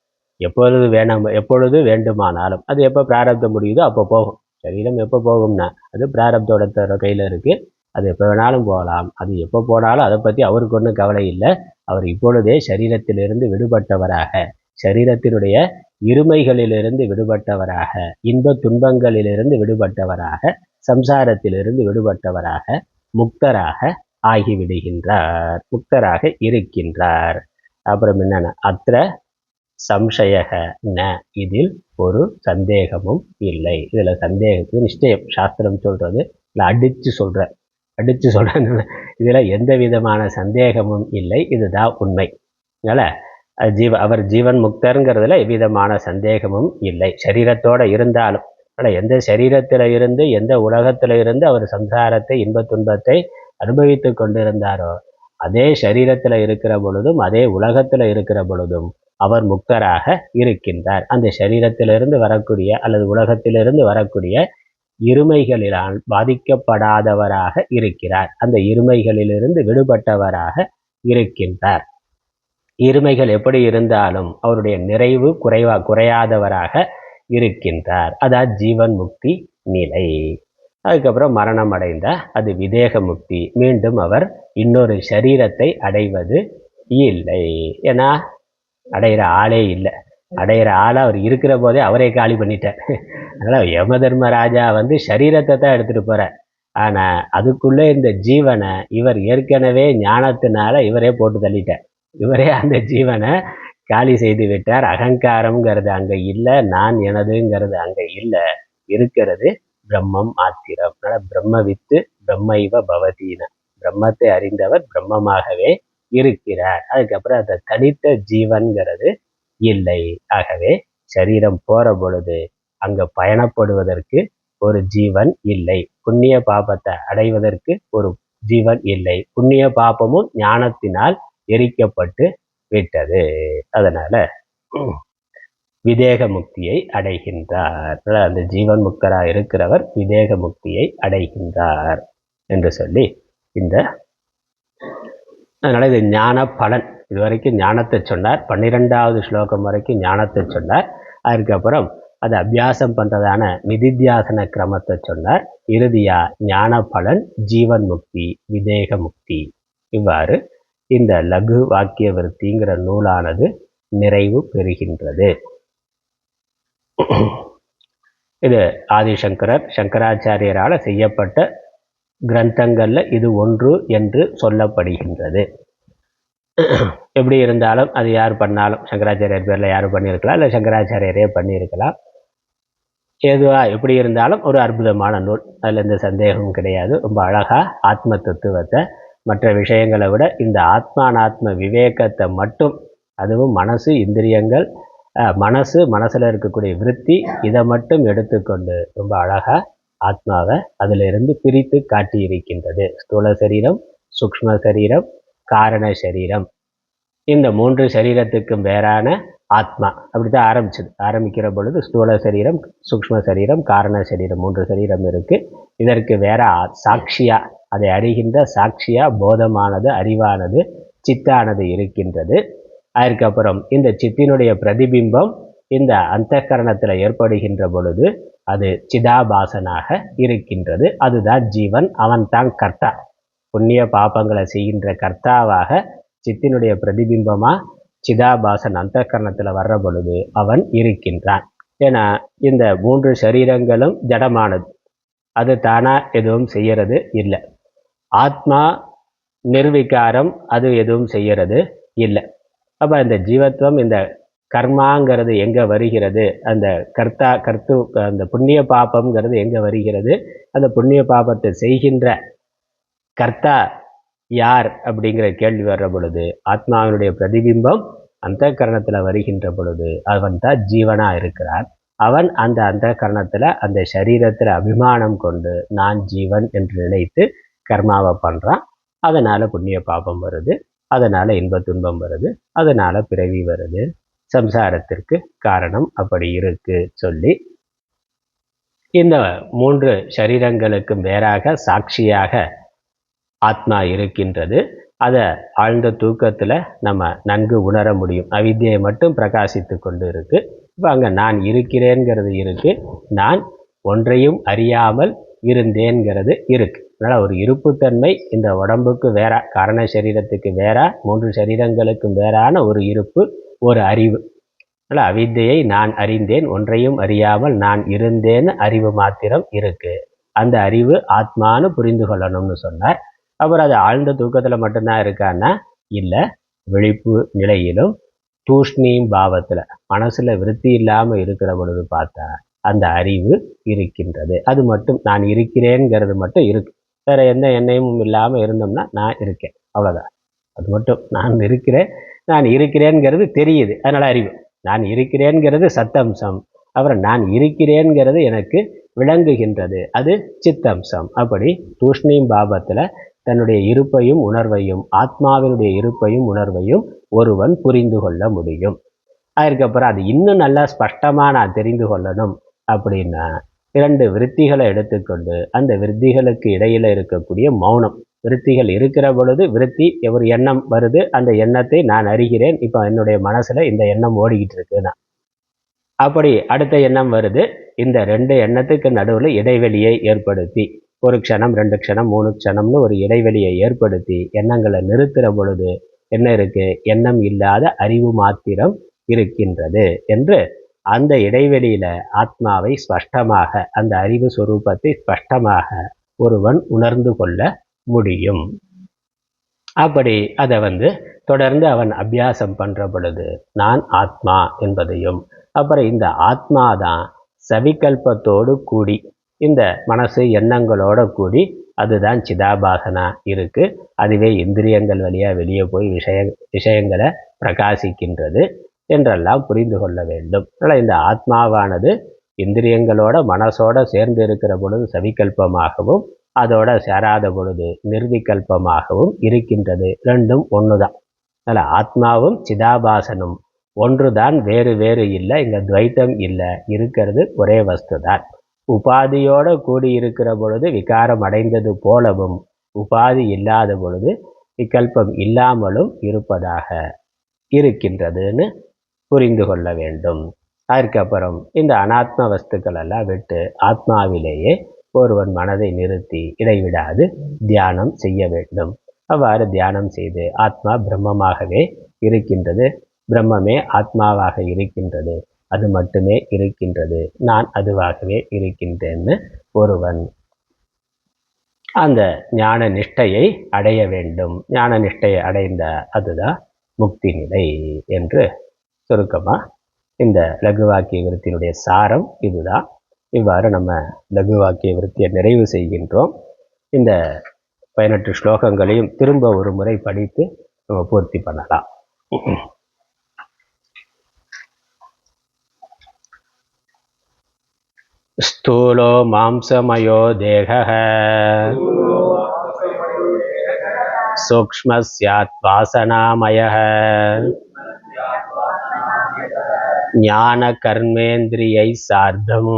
எப்பொழுது வேண்டுமானாலும், அது எப்போ பிராரப்தம் முடியுதோ அப்போ போகும். சரீரம் எப்போ போகும்னா அது பிராரப்தோட கையில் இருக்குது. அது எப்போ வேணாலும் போகலாம். அது எப்போ போனாலும் அதை பற்றி அவருக்கு ஒன்றும் கவலை இல்லை. அவர் இப்பொழுதே சரீரத்திலிருந்து விடுபட்டவராக, சரீரத்தினுடைய இருமைகளிலிருந்து விடுபட்டவராக, இன்ப துன்பங்களிலிருந்து விடுபட்டவராக, சம்சாரத்திலிருந்து விடுபட்டவராக, முக்தராக ஆகிவிடுகின்றார், முக்தராக இருக்கின்றார். அப்புறம் என்னென்ன, அத்திர சம்சயக ந, இதில் ஒரு சந்தேகமும் இல்லை. இதில் சந்தேகத்துக்கு நிச்சயம் சாஸ்திரம் சொல்கிறது இல்லை, அடித்து சொல்கிறேன். இதில் எந்த விதமான சந்தேகமும் இல்லை, இதுதான் உண்மை. அதனால் அவர் ஜீவன் முக்தருங்கிறதுல எவ்விதமான சந்தேகமும் இல்லை. சரீரத்தோடு இருந்தாலும், ஆனால் எந்த சரீரத்தில் இருந்து எந்த உலகத்தில் இருந்து அவர் சம்சாரத்தை இன்ப துன்பத்தை அனுபவித்து கொண்டிருந்தாரோ அதே சரீரத்தில் இருக்கிற பொழுதும் அதே உலகத்தில் இருக்கிற பொழுதும் அவர் முக்தராக இருக்கின்றார். அந்த சரீரத்திலிருந்து வரக்கூடிய அல்லது உலகத்திலிருந்து வரக்கூடிய இருமைகளினால் பாதிக்கப்படாதவராக இருக்கிறார். அந்த இருமைகளிலிருந்து விடுபட்டவராக இருக்கின்றார். இருமைகள் எப்படி இருந்தாலும் அவருடைய நிறைவு குறையாதவராக இருக்கின்றார். அதாவது ஜீவன் முக்தி நிலை. அதுக்கப்புறம் மரணம் அடைந்தால் அது விதேக முக்தி. மீண்டும் அவர் இன்னொரு சரீரத்தை அடைவது இல்லை. ஏன்னா அடைகிற ஆளே இல்லை. அடைகிற ஆளை அவர் இருக்கிற போதே அவரே காலி பண்ணிட்டார். அதனால் யம தர்மராஜா சரீரத்தை தான் எடுத்துகிட்டு போகிறார். ஆனால் அதுக்குள்ளே இந்த ஜீவனை இவர் ஏற்கனவே ஞானத்தினால இவரே போட்டு தள்ளிட்டார். இவரே அந்த ஜீவனை காலி செய்து விட்டார். அகங்காரம்ங்கிறது அங்கே இல்லை, நான் எனதுங்கிறது அங்கே இல்லை. இருக்கிறது பிரம்மம் மாத்திரம். அதனால் பிரம்மவித்து பிரம்மைவ பவதீன, பிரம்மத்தை அறிந்தவர் பிரம்மமாகவே இருக்கிறார். அதுக்கப்புறம் அந்த தனித்த ஜீவன்கிறது இல்லை. ஆகவே சரீரம் போற பொழுது அங்க பயணப்படுவதற்கு ஒரு ஜீவன் இல்லை. புண்ணிய பாபத்தை அடைவதற்கு ஒரு ஜீவன் இல்லை. புண்ணிய பாபமும் ஞானத்தினால் எரிக்கப்பட்டு விட்டது. அதனால விதேக முக்தியை அடைகின்றார். அந்த ஜீவன் முக்தராக இருக்கிறவர் விதேக முக்தியை அடைகின்றார் என்று சொல்லி அதனால இது ஞான பலன். இது வரைக்கும் ஞானத்தை சொன்னார். 12வது ஸ்லோகம் வரைக்கும் ஞானத்தை சொன்னார். அதுக்கப்புறம் அதை அபியாசம் பண்ணுறதான நிதித்தியாசன கிரமத்தை சொன்னார். இறுதியா ஞான பலன், ஜீவன் முக்தி, விதேக முக்தி. இவ்வாறு இந்த லகு வாக்கிய விருத்திங்கிற நூலானது நிறைவு பெறுகின்றது. இது ஆதிசங்கரர் சங்கராச்சாரியரால் செய்யப்பட்ட கிரந்தங்கள்ல இது ஒன்று என்று சொல்லப்படுகின்றது. எப்படி இருந்தாலும் அது யார் பண்ணாலும், சங்கராச்சாரியர் பேரில் யாரும் பண்ணியிருக்கலாம், இல்லை சங்கராச்சாரியரே பண்ணியிருக்கலாம். எப்படி இருந்தாலும் ஒரு அற்புதமான நூல், அதில் எந்த சந்தேகமும் கிடையாது. ரொம்ப அழகாக ஆத்ம தத்துவத்தை மற்ற விஷயங்களை விட இந்த ஆத்மானாத்ம விவேகத்தை மட்டும், அதுவும் மனசு இந்திரியங்கள் மனசில் இருக்கக்கூடிய விருத்தி, இதை மட்டும் எடுத்துக்கொண்டு ரொம்ப அழகாக ஆத்மாவை அதிலிருந்து பிரித்து காட்டியிருக்கின்றது. ஸ்தூல சரீரம், சூக்ஷ்ம சரீரம், காரண சரீரம். இந்த 3 சரீரத்துக்கும் வேறான ஆத்மா. அப்படித்தான் ஆரம்பிக்கிற பொழுது ஸ்தூல சரீரம், சூக்ஷ்ம சரீரம், காரண சரீரம் 3 சரீரம் இருக்கு. இதற்கு வேற சாட்சியா, அதை அறிகின்ற சாட்சியா போதமானது, அறிவானது, சித்தானது இருக்கின்றது. அதுக்கப்புறம் இந்த சித்தினுடைய பிரதிபிம்பம் இந்த அந்தःகரணத்தில் ஏற்படுகின்ற பொழுது அது சிதாபாசனாக இருக்கின்றது. அதுதான் ஜீவன். அவன் தான் கர்த்தா. புண்ணிய பாபங்களை செய்கின்ற கர்த்தாவாக சித்தினுடைய பிரதிபிம்பமா சிதாபாசன் அந்தःகரணத்தில் வர்ற பொழுது அவன் இருக்கின்றான். ஏன்னா இந்த 3 சரீரங்களும் ஜடமானது, அது தானா எதுவும் செய்யறது இல்லை. ஆத்மா நிர்விகாரம், அது எதுவும் செய்யறது இல்லை. அப்போ இந்த ஜீவத்துவம், இந்த கர்மாங்கிறது எங்கே வருகிறது, அந்த அந்த புண்ணிய பாபம்ங்கிறது எங்கே வருகிறது, அந்த புண்ணிய பாபத்தை செய்கின்ற கர்த்தா யார் அப்படிங்கிற கேள்வி வர்ற பொழுது ஆத்மாவினுடைய பிரதிபிம்பம் அந்தःகரணத்தில் வருகின்ற பொழுது அவன் தான் ஜீவனாக இருக்கிறார். அவன் அந்த அந்த கரணத்தில் அந்த சரீரத்தில் அபிமானம் கொண்டு நான் ஜீவன் என்று நினைத்து கர்மாவை பண்ணுறான். அதனால் புண்ணிய பாபம் வருது, அதனால் இன்ப துன்பம் வருது, அதனால் பிறவி வருது, சம்சாரத்திற்கு காரணம் அப்படி இருக்கு சொல்லி இந்த 3 சரீரங்களுக்கும் வேறாக சாட்சியாக ஆத்மா இருக்கின்றது. அதை ஆழ்ந்த தூக்கத்தில் நம்ம நன்கு உணர முடியும். அவித்தியை மட்டும் பிரகாசித்து கொண்டு இருக்கு. இப்போ அங்கே நான் இருக்கிறேங்கிறது இருக்கு, நான் ஒன்றையும் அறியாமல் இருந்தேங்கிறது இருக்கு. அதனால் ஒரு இருப்புத்தன்மை இந்த உடம்புக்கு வேற, காரண சரீரத்துக்கு வேற, 3 சரீரங்களுக்கும் வேறான ஒரு இருப்பு, ஒரு அறிவு. அதனால் அவித்தையை நான் அறிந்தேன், ஒன்றையும் அறியாமல் நான் இருந்தேன்னு அறிவு மாத்திரம் இருக்கு. அந்த அறிவு ஆத்மானு புரிந்து கொள்ளணும்னு சொன்னார். அப்புறம் அது ஆழ்ந்த தூக்கத்தில் மட்டும்தான் இருக்கான்னா இல்லை, விழிப்பு நிலையிலும் தூஷ்ணீம் பாவத்தில் மனசில் விருத்தி இல்லாமல் இருக்கிற பொழுது பார்த்தா அந்த அறிவு இருக்கின்றது. அது மட்டும் நான் இருக்கிறேங்கிறது மட்டும் இருக்கு. வேறு எந்த எண்ணமும் இல்லாமல் இருந்தோம்னா நான் இருக்கேன், அவ்வளோதான். அது மட்டும் நான் இருக்கிறேன், நான் இருக்கிறேங்கிறது தெரியுது, அதனால் அறிவு. நான் இருக்கிறேங்கிறது சத்தம்சம். அப்புறம் நான் இருக்கிறேங்கிறது எனக்கு விளங்குகின்றது, அது சித்தம்சம். அப்படி தூஷ்ணீம் பாவத்தில் தன்னுடைய இருப்பையும் உணர்வையும், ஆத்மாவினுடைய இருப்பையும் உணர்வையும் ஒருவன் புரிந்து கொள்ள முடியும். அதுக்கப்புறம் அது இன்னும் நல்லா ஸ்பஷ்டமாக நான் தெரிந்து கொள்ளணும் அப்படின்னா 2 விருத்திகளை எடுத்துக்கொண்டு அந்த விருத்திகளுக்கு இடையில் இருக்கக்கூடிய மௌனம். விருத்திகள் இருக்கிற பொழுது விருத்தி ஒரு எண்ணம் வருது, அந்த எண்ணத்தை நான் அறிகிறேன், இப்போ என்னுடைய மனசில் இந்த எண்ணம் ஓடிக்கிட்டு இருக்குன்னா அப்படி அடுத்த எண்ணம் வருது. இந்த 2 எண்ணத்துக்கு நடுவில் இடைவெளியை ஏற்படுத்தி, 1 க்ஷணம் 2 க்ஷணம் 3 க்ஷணம்னு ஒரு இடைவெளியை ஏற்படுத்தி எண்ணங்களை நிறுத்துகிற பொழுது என்ன இருக்கு, எண்ணம் இல்லாத அறிவு மாத்திரம் இருக்கின்றது என்று அந்த இடைவெளியில ஆத்மாவை ஸ்பஷ்டமாக, அந்த அறிவு சொரூபத்தை ஸ்பஷ்டமாக ஒருவன் உணர்ந்து கொள்ள முடியும். அப்படி அதை தொடர்ந்து அவன் அபியாசம் பண்ற பொழுது நான் ஆத்மா என்பதையும், அப்புறம் இந்த ஆத்மா தான் சவிகல்பத்தோடு கூடி, இந்த மனசு எண்ணங்களோட கூடி அதுதான் சிதாபாசனா இருக்கு. அதுவே இந்திரியங்கள் வழியாக வெளியே போய் விஷயங்களை பிரகாசிக்கின்றது என்றெல்லாம் புரிந்து கொள்ள வேண்டும். அதனால் இந்த ஆத்மாவானது இந்திரியங்களோட மனசோட சேர்ந்து இருக்கிற பொழுது சவிகல்பமாகவும், அதோட சேராத பொழுது நிர்விகல்பமாகவும் இருக்கின்றது. ரெண்டும் ஒன்று தான். அதில் ஆத்மாவும் சிதாபாசனும் ஒன்று தான், வேறு வேறு இல்லை. இங்கே துவைத்தம் இல்லை, இருக்கிறது ஒரே வஸ்து தான். உபாதியோடு கூடியிருக்கிற பொழுது விகாரம் அடைந்தது போலவும், உபாதி இல்லாத பொழுது விகல்பம் இல்லாமலும் இருப்பதாக இருக்கின்றதுன்னு புரிந்து கொள்ள வேண்டும். அதற்கப்புறம் இந்த அனாத்ம வஸ்துக்கள் எல்லாம் விட்டு ஆத்மாவிலேயே ஒருவன் மனதை நிறுத்தி இடைவிடாது தியானம் செய்ய வேண்டும். அவ்வாறு தியானம் செய்து ஆத்மா பிரம்மமாகவே இருக்கின்றது, பிரம்மமே ஆத்மாவாக இருக்கின்றது, அது மட்டுமே இருக்கின்றது, நான் அதுவாகவே இருக்கின்றேன்னு ஒருவன் அந்த ஞான நிஷ்டையை அடைய வேண்டும். ஞான நிஷ்டையை அடைந்த அதுதான் முக்தி நிலை என்று சுருக்கமாக இந்த லகு வாக்கிய விருத்தியினுடைய சாரம் இதுதான். இவ்வாறு நம்ம லகு வாக்கிய விருத்தியை நிறைவு செய்கின்றோம். இந்த 18 ஸ்லோகங்களையும் திரும்ப ஒரு முறை படித்து நம்ம பூர்த்தி பண்ணலாம். ஸ்தூலோ மாம்சமயோ தேகः சூக்ஷ்மஸ்யாத் வாசனாமயः ஞான கர்மேந்திரியை சார்த்தம்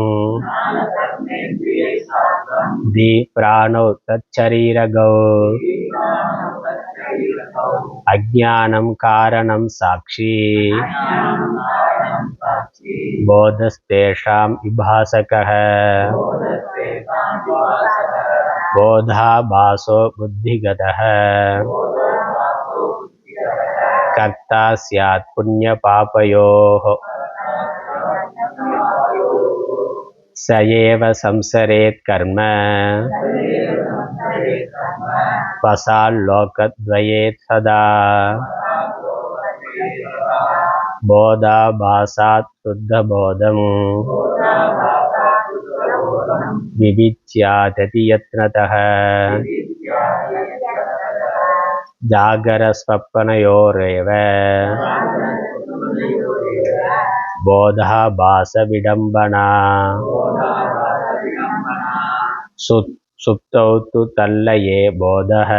தி பிராணோ தச்சரீரகோ அஜ்ஞானம் காரணம் சாட்சி போதஸ்தேஷாம் விபாசகः போதாபாசோ புத்திகதः கர்த்தா ஸ்யாத் புண்ணிய பாபயோः ச ஏவ சம்சரேத் கர்ம பசால் லோகத்வயேத் சதா போதாபாசாத் சுத்தபோதம் விவிச்யாததி யத்னதः ஜாகரஸ்வப்னயோரேவ बोधाभास विडम्बना सुप्तौ तु तल्लये बोधः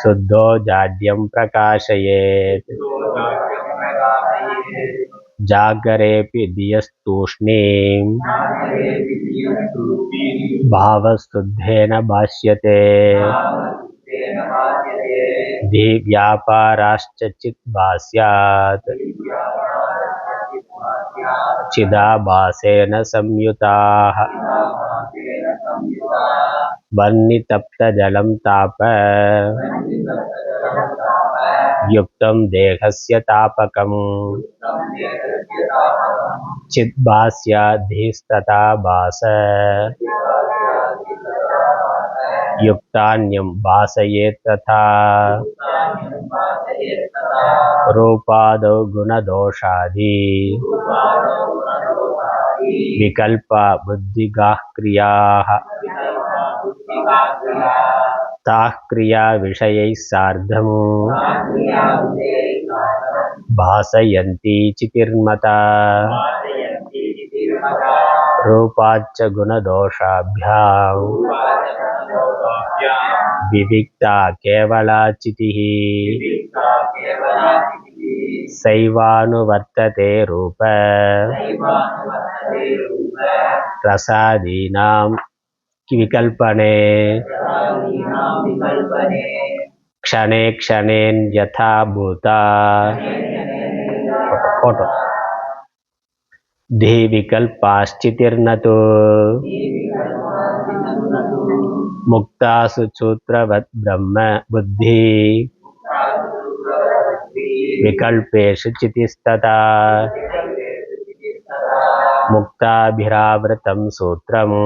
शुद्धो जाड्यं प्रकाशयेत् जागरेऽपि धियस्तूष्णीं भावशुद्धेन भाष्यते धिव्यापाराश्च चिद्भास्यात् चिदाभासेन संयुताः वह्नितप्तजलं ताप युक्तं देहस्य तापकम् चिद्भास्याद्धीस्तथा भास युक्तान्यं भासयेत् तथा रूपादौ गुणदोषादि विकल्पा बुद्धिगाः क्रियाः ताः क्रिया विषयैः सार्धं भासयन्ति चितिर्मता रूपाच्च गुणदोषाभ्यां विविक्ता केवला चितिः सैवानुवर्तते रूप रसादीनां विकल्पने क्षणे क्षणेन्यथा भूता धिविकल्पाश्चितिर्न तु मुक्तासु सूत्रवत् ब्रह्म बुद्धि विकल्पेषु चितिस्तथा मुक्ताभिरावृतं सूत्रम्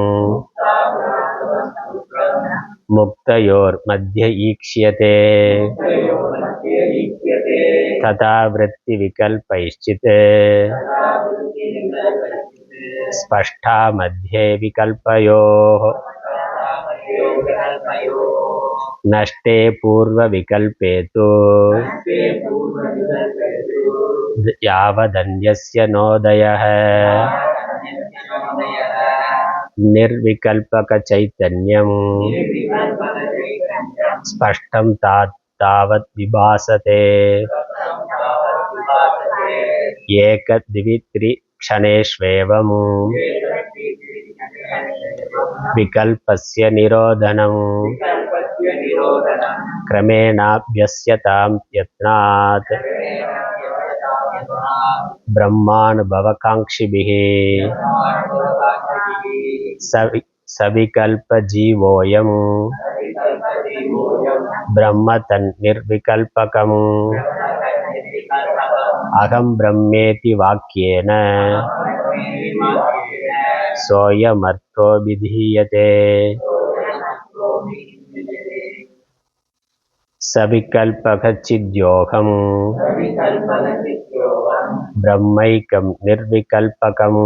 मुक्तयोर्मध्ये ईक्ष्यते तथा वृत्तिविकल्पैश्चित् स्पष्टा मध्ये विकल्पयोः नष्टे पूर्वविकल्पे तु यावदन्यस्य नोदयः निर्विकल्पकचैतन्यं स्पष्टं तावत् विभासते एकदवित्रिक्षणेष्वेवं विकल्पस्य निरोधनं क्रमेणाभ्यस्यतां यत्नात् ब्रह्मानुभवकाङ्क्षिभिः सविकल्पजीवोऽयं ब्रह्म तन्निर्विकल्पकम् अहं ब्रह्मेति वाक्येन सोऽयमर्थोऽभिधीयते सविकल्पकचिद्योऽहं ब्रह्मैकं निर्विकल्पकम्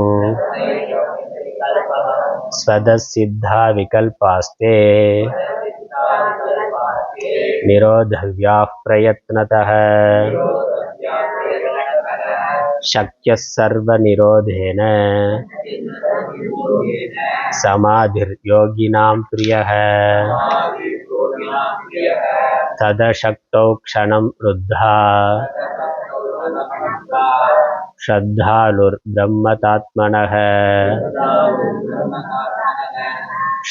स्वतःसिद्धा विकल्पास्ते निरोधव्याः प्रयत्नतः शक्यः सर्वनिरोधेन समाधिर्योगिनां प्रियः तदशक्तौ क्षणं रुद्धा श्रद्धालुर्ब्रह्मतात्मनः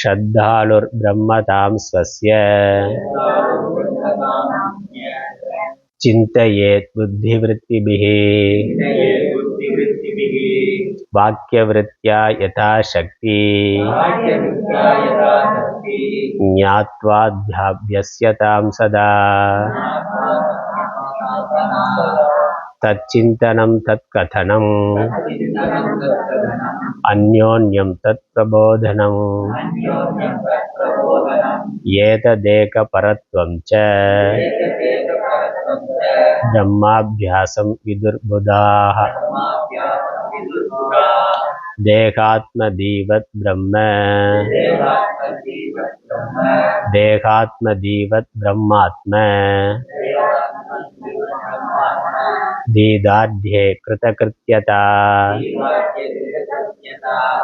श्रद्धालुर्ब्रह्मतां स्वस्य चिन्तयेत् बुद्धिवृत्तिभिः वाक्यवृत्त्या यथाशक्ति ज्ञात्वाध्याभ्यस्यतां सदा तच्चिन्तनं तत्कथनम् अन्योन्यं तत्प्रबोधनम् एतदेकपरत्वं च ब्रह्माभ्यासं विदुर्बुधाः देहात्मदीवत् ब्रह्म देहात्मदीवत् ब्रह्मात्म दीदाढ्ये कृतकृत्यता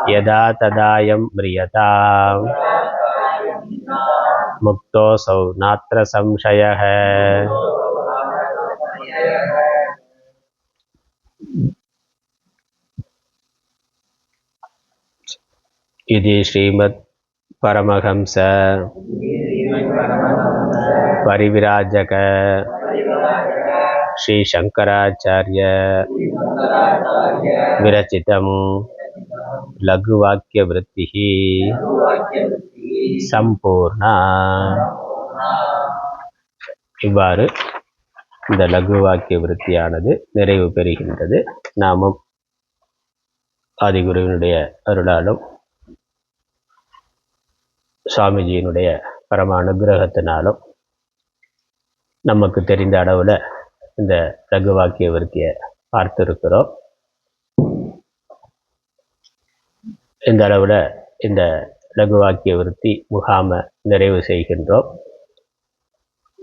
यदा तदायं म्रियताम् मुक्तोऽसौ नात्र संशयः। इति श्रीमद् परमहंस परिविराजक श्री शंकराचार्य विरचितं लघुवाक्यवृत्तिः சம்பூர்ணா. இவ்வாறு இந்த லகு வாக்கிய விருத்தியானது நிறைவு பெறுகின்றது. நாமும் ஆதிகுருவினுடைய அருளாலும் சுவாமிஜியினுடைய பரம அனுகிரகத்தினாலும் நமக்கு தெரிந்த அளவில் இந்த லகு வாக்கிய விருத்தியை பார்த்திருக்கிறோம். இந்த அளவில் இந்த லகு வாக்கிய விருத்தி முகாமை நிறைவு செய்கின்றோம்.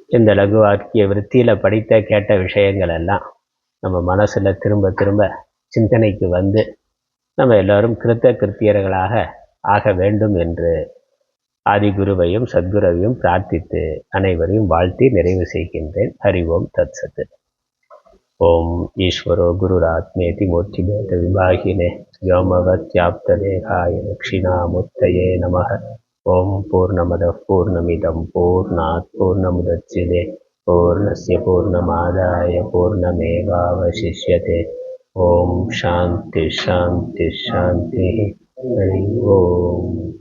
இந்த லகு வாக்கிய விருத்தியில் படித்த கேட்ட விஷயங்கள் எல்லாம் நம்ம மனசில் திரும்ப திரும்ப சிந்தனைக்கு வந்து நம்ம எல்லோரும் கிருத்த கிருத்தியர்களாக ஆக வேண்டும் என்று ஆதிகுருவையும் சத்குருவையும் பிரார்த்தித்து அனைவரையும் வாழ்த்தி நிறைவு செய்கின்றேன். ஹரி ஓம் தத் சத். ஓம் ஈஸ்வரோ குருராத்மேதி மூர்த்திபேத விபாகினே व्योमवत्याप्तदेहाय दक्षिणामूर्तये नमः. ओम पूर्णमदः पूर्णमिदं पूर्णात् पूर्णमुदच्यते पूर्णस्य पूर्णमादाय पूर्णमेवावशिष्यते. ओम शांति शांति शांति. हरि ओम.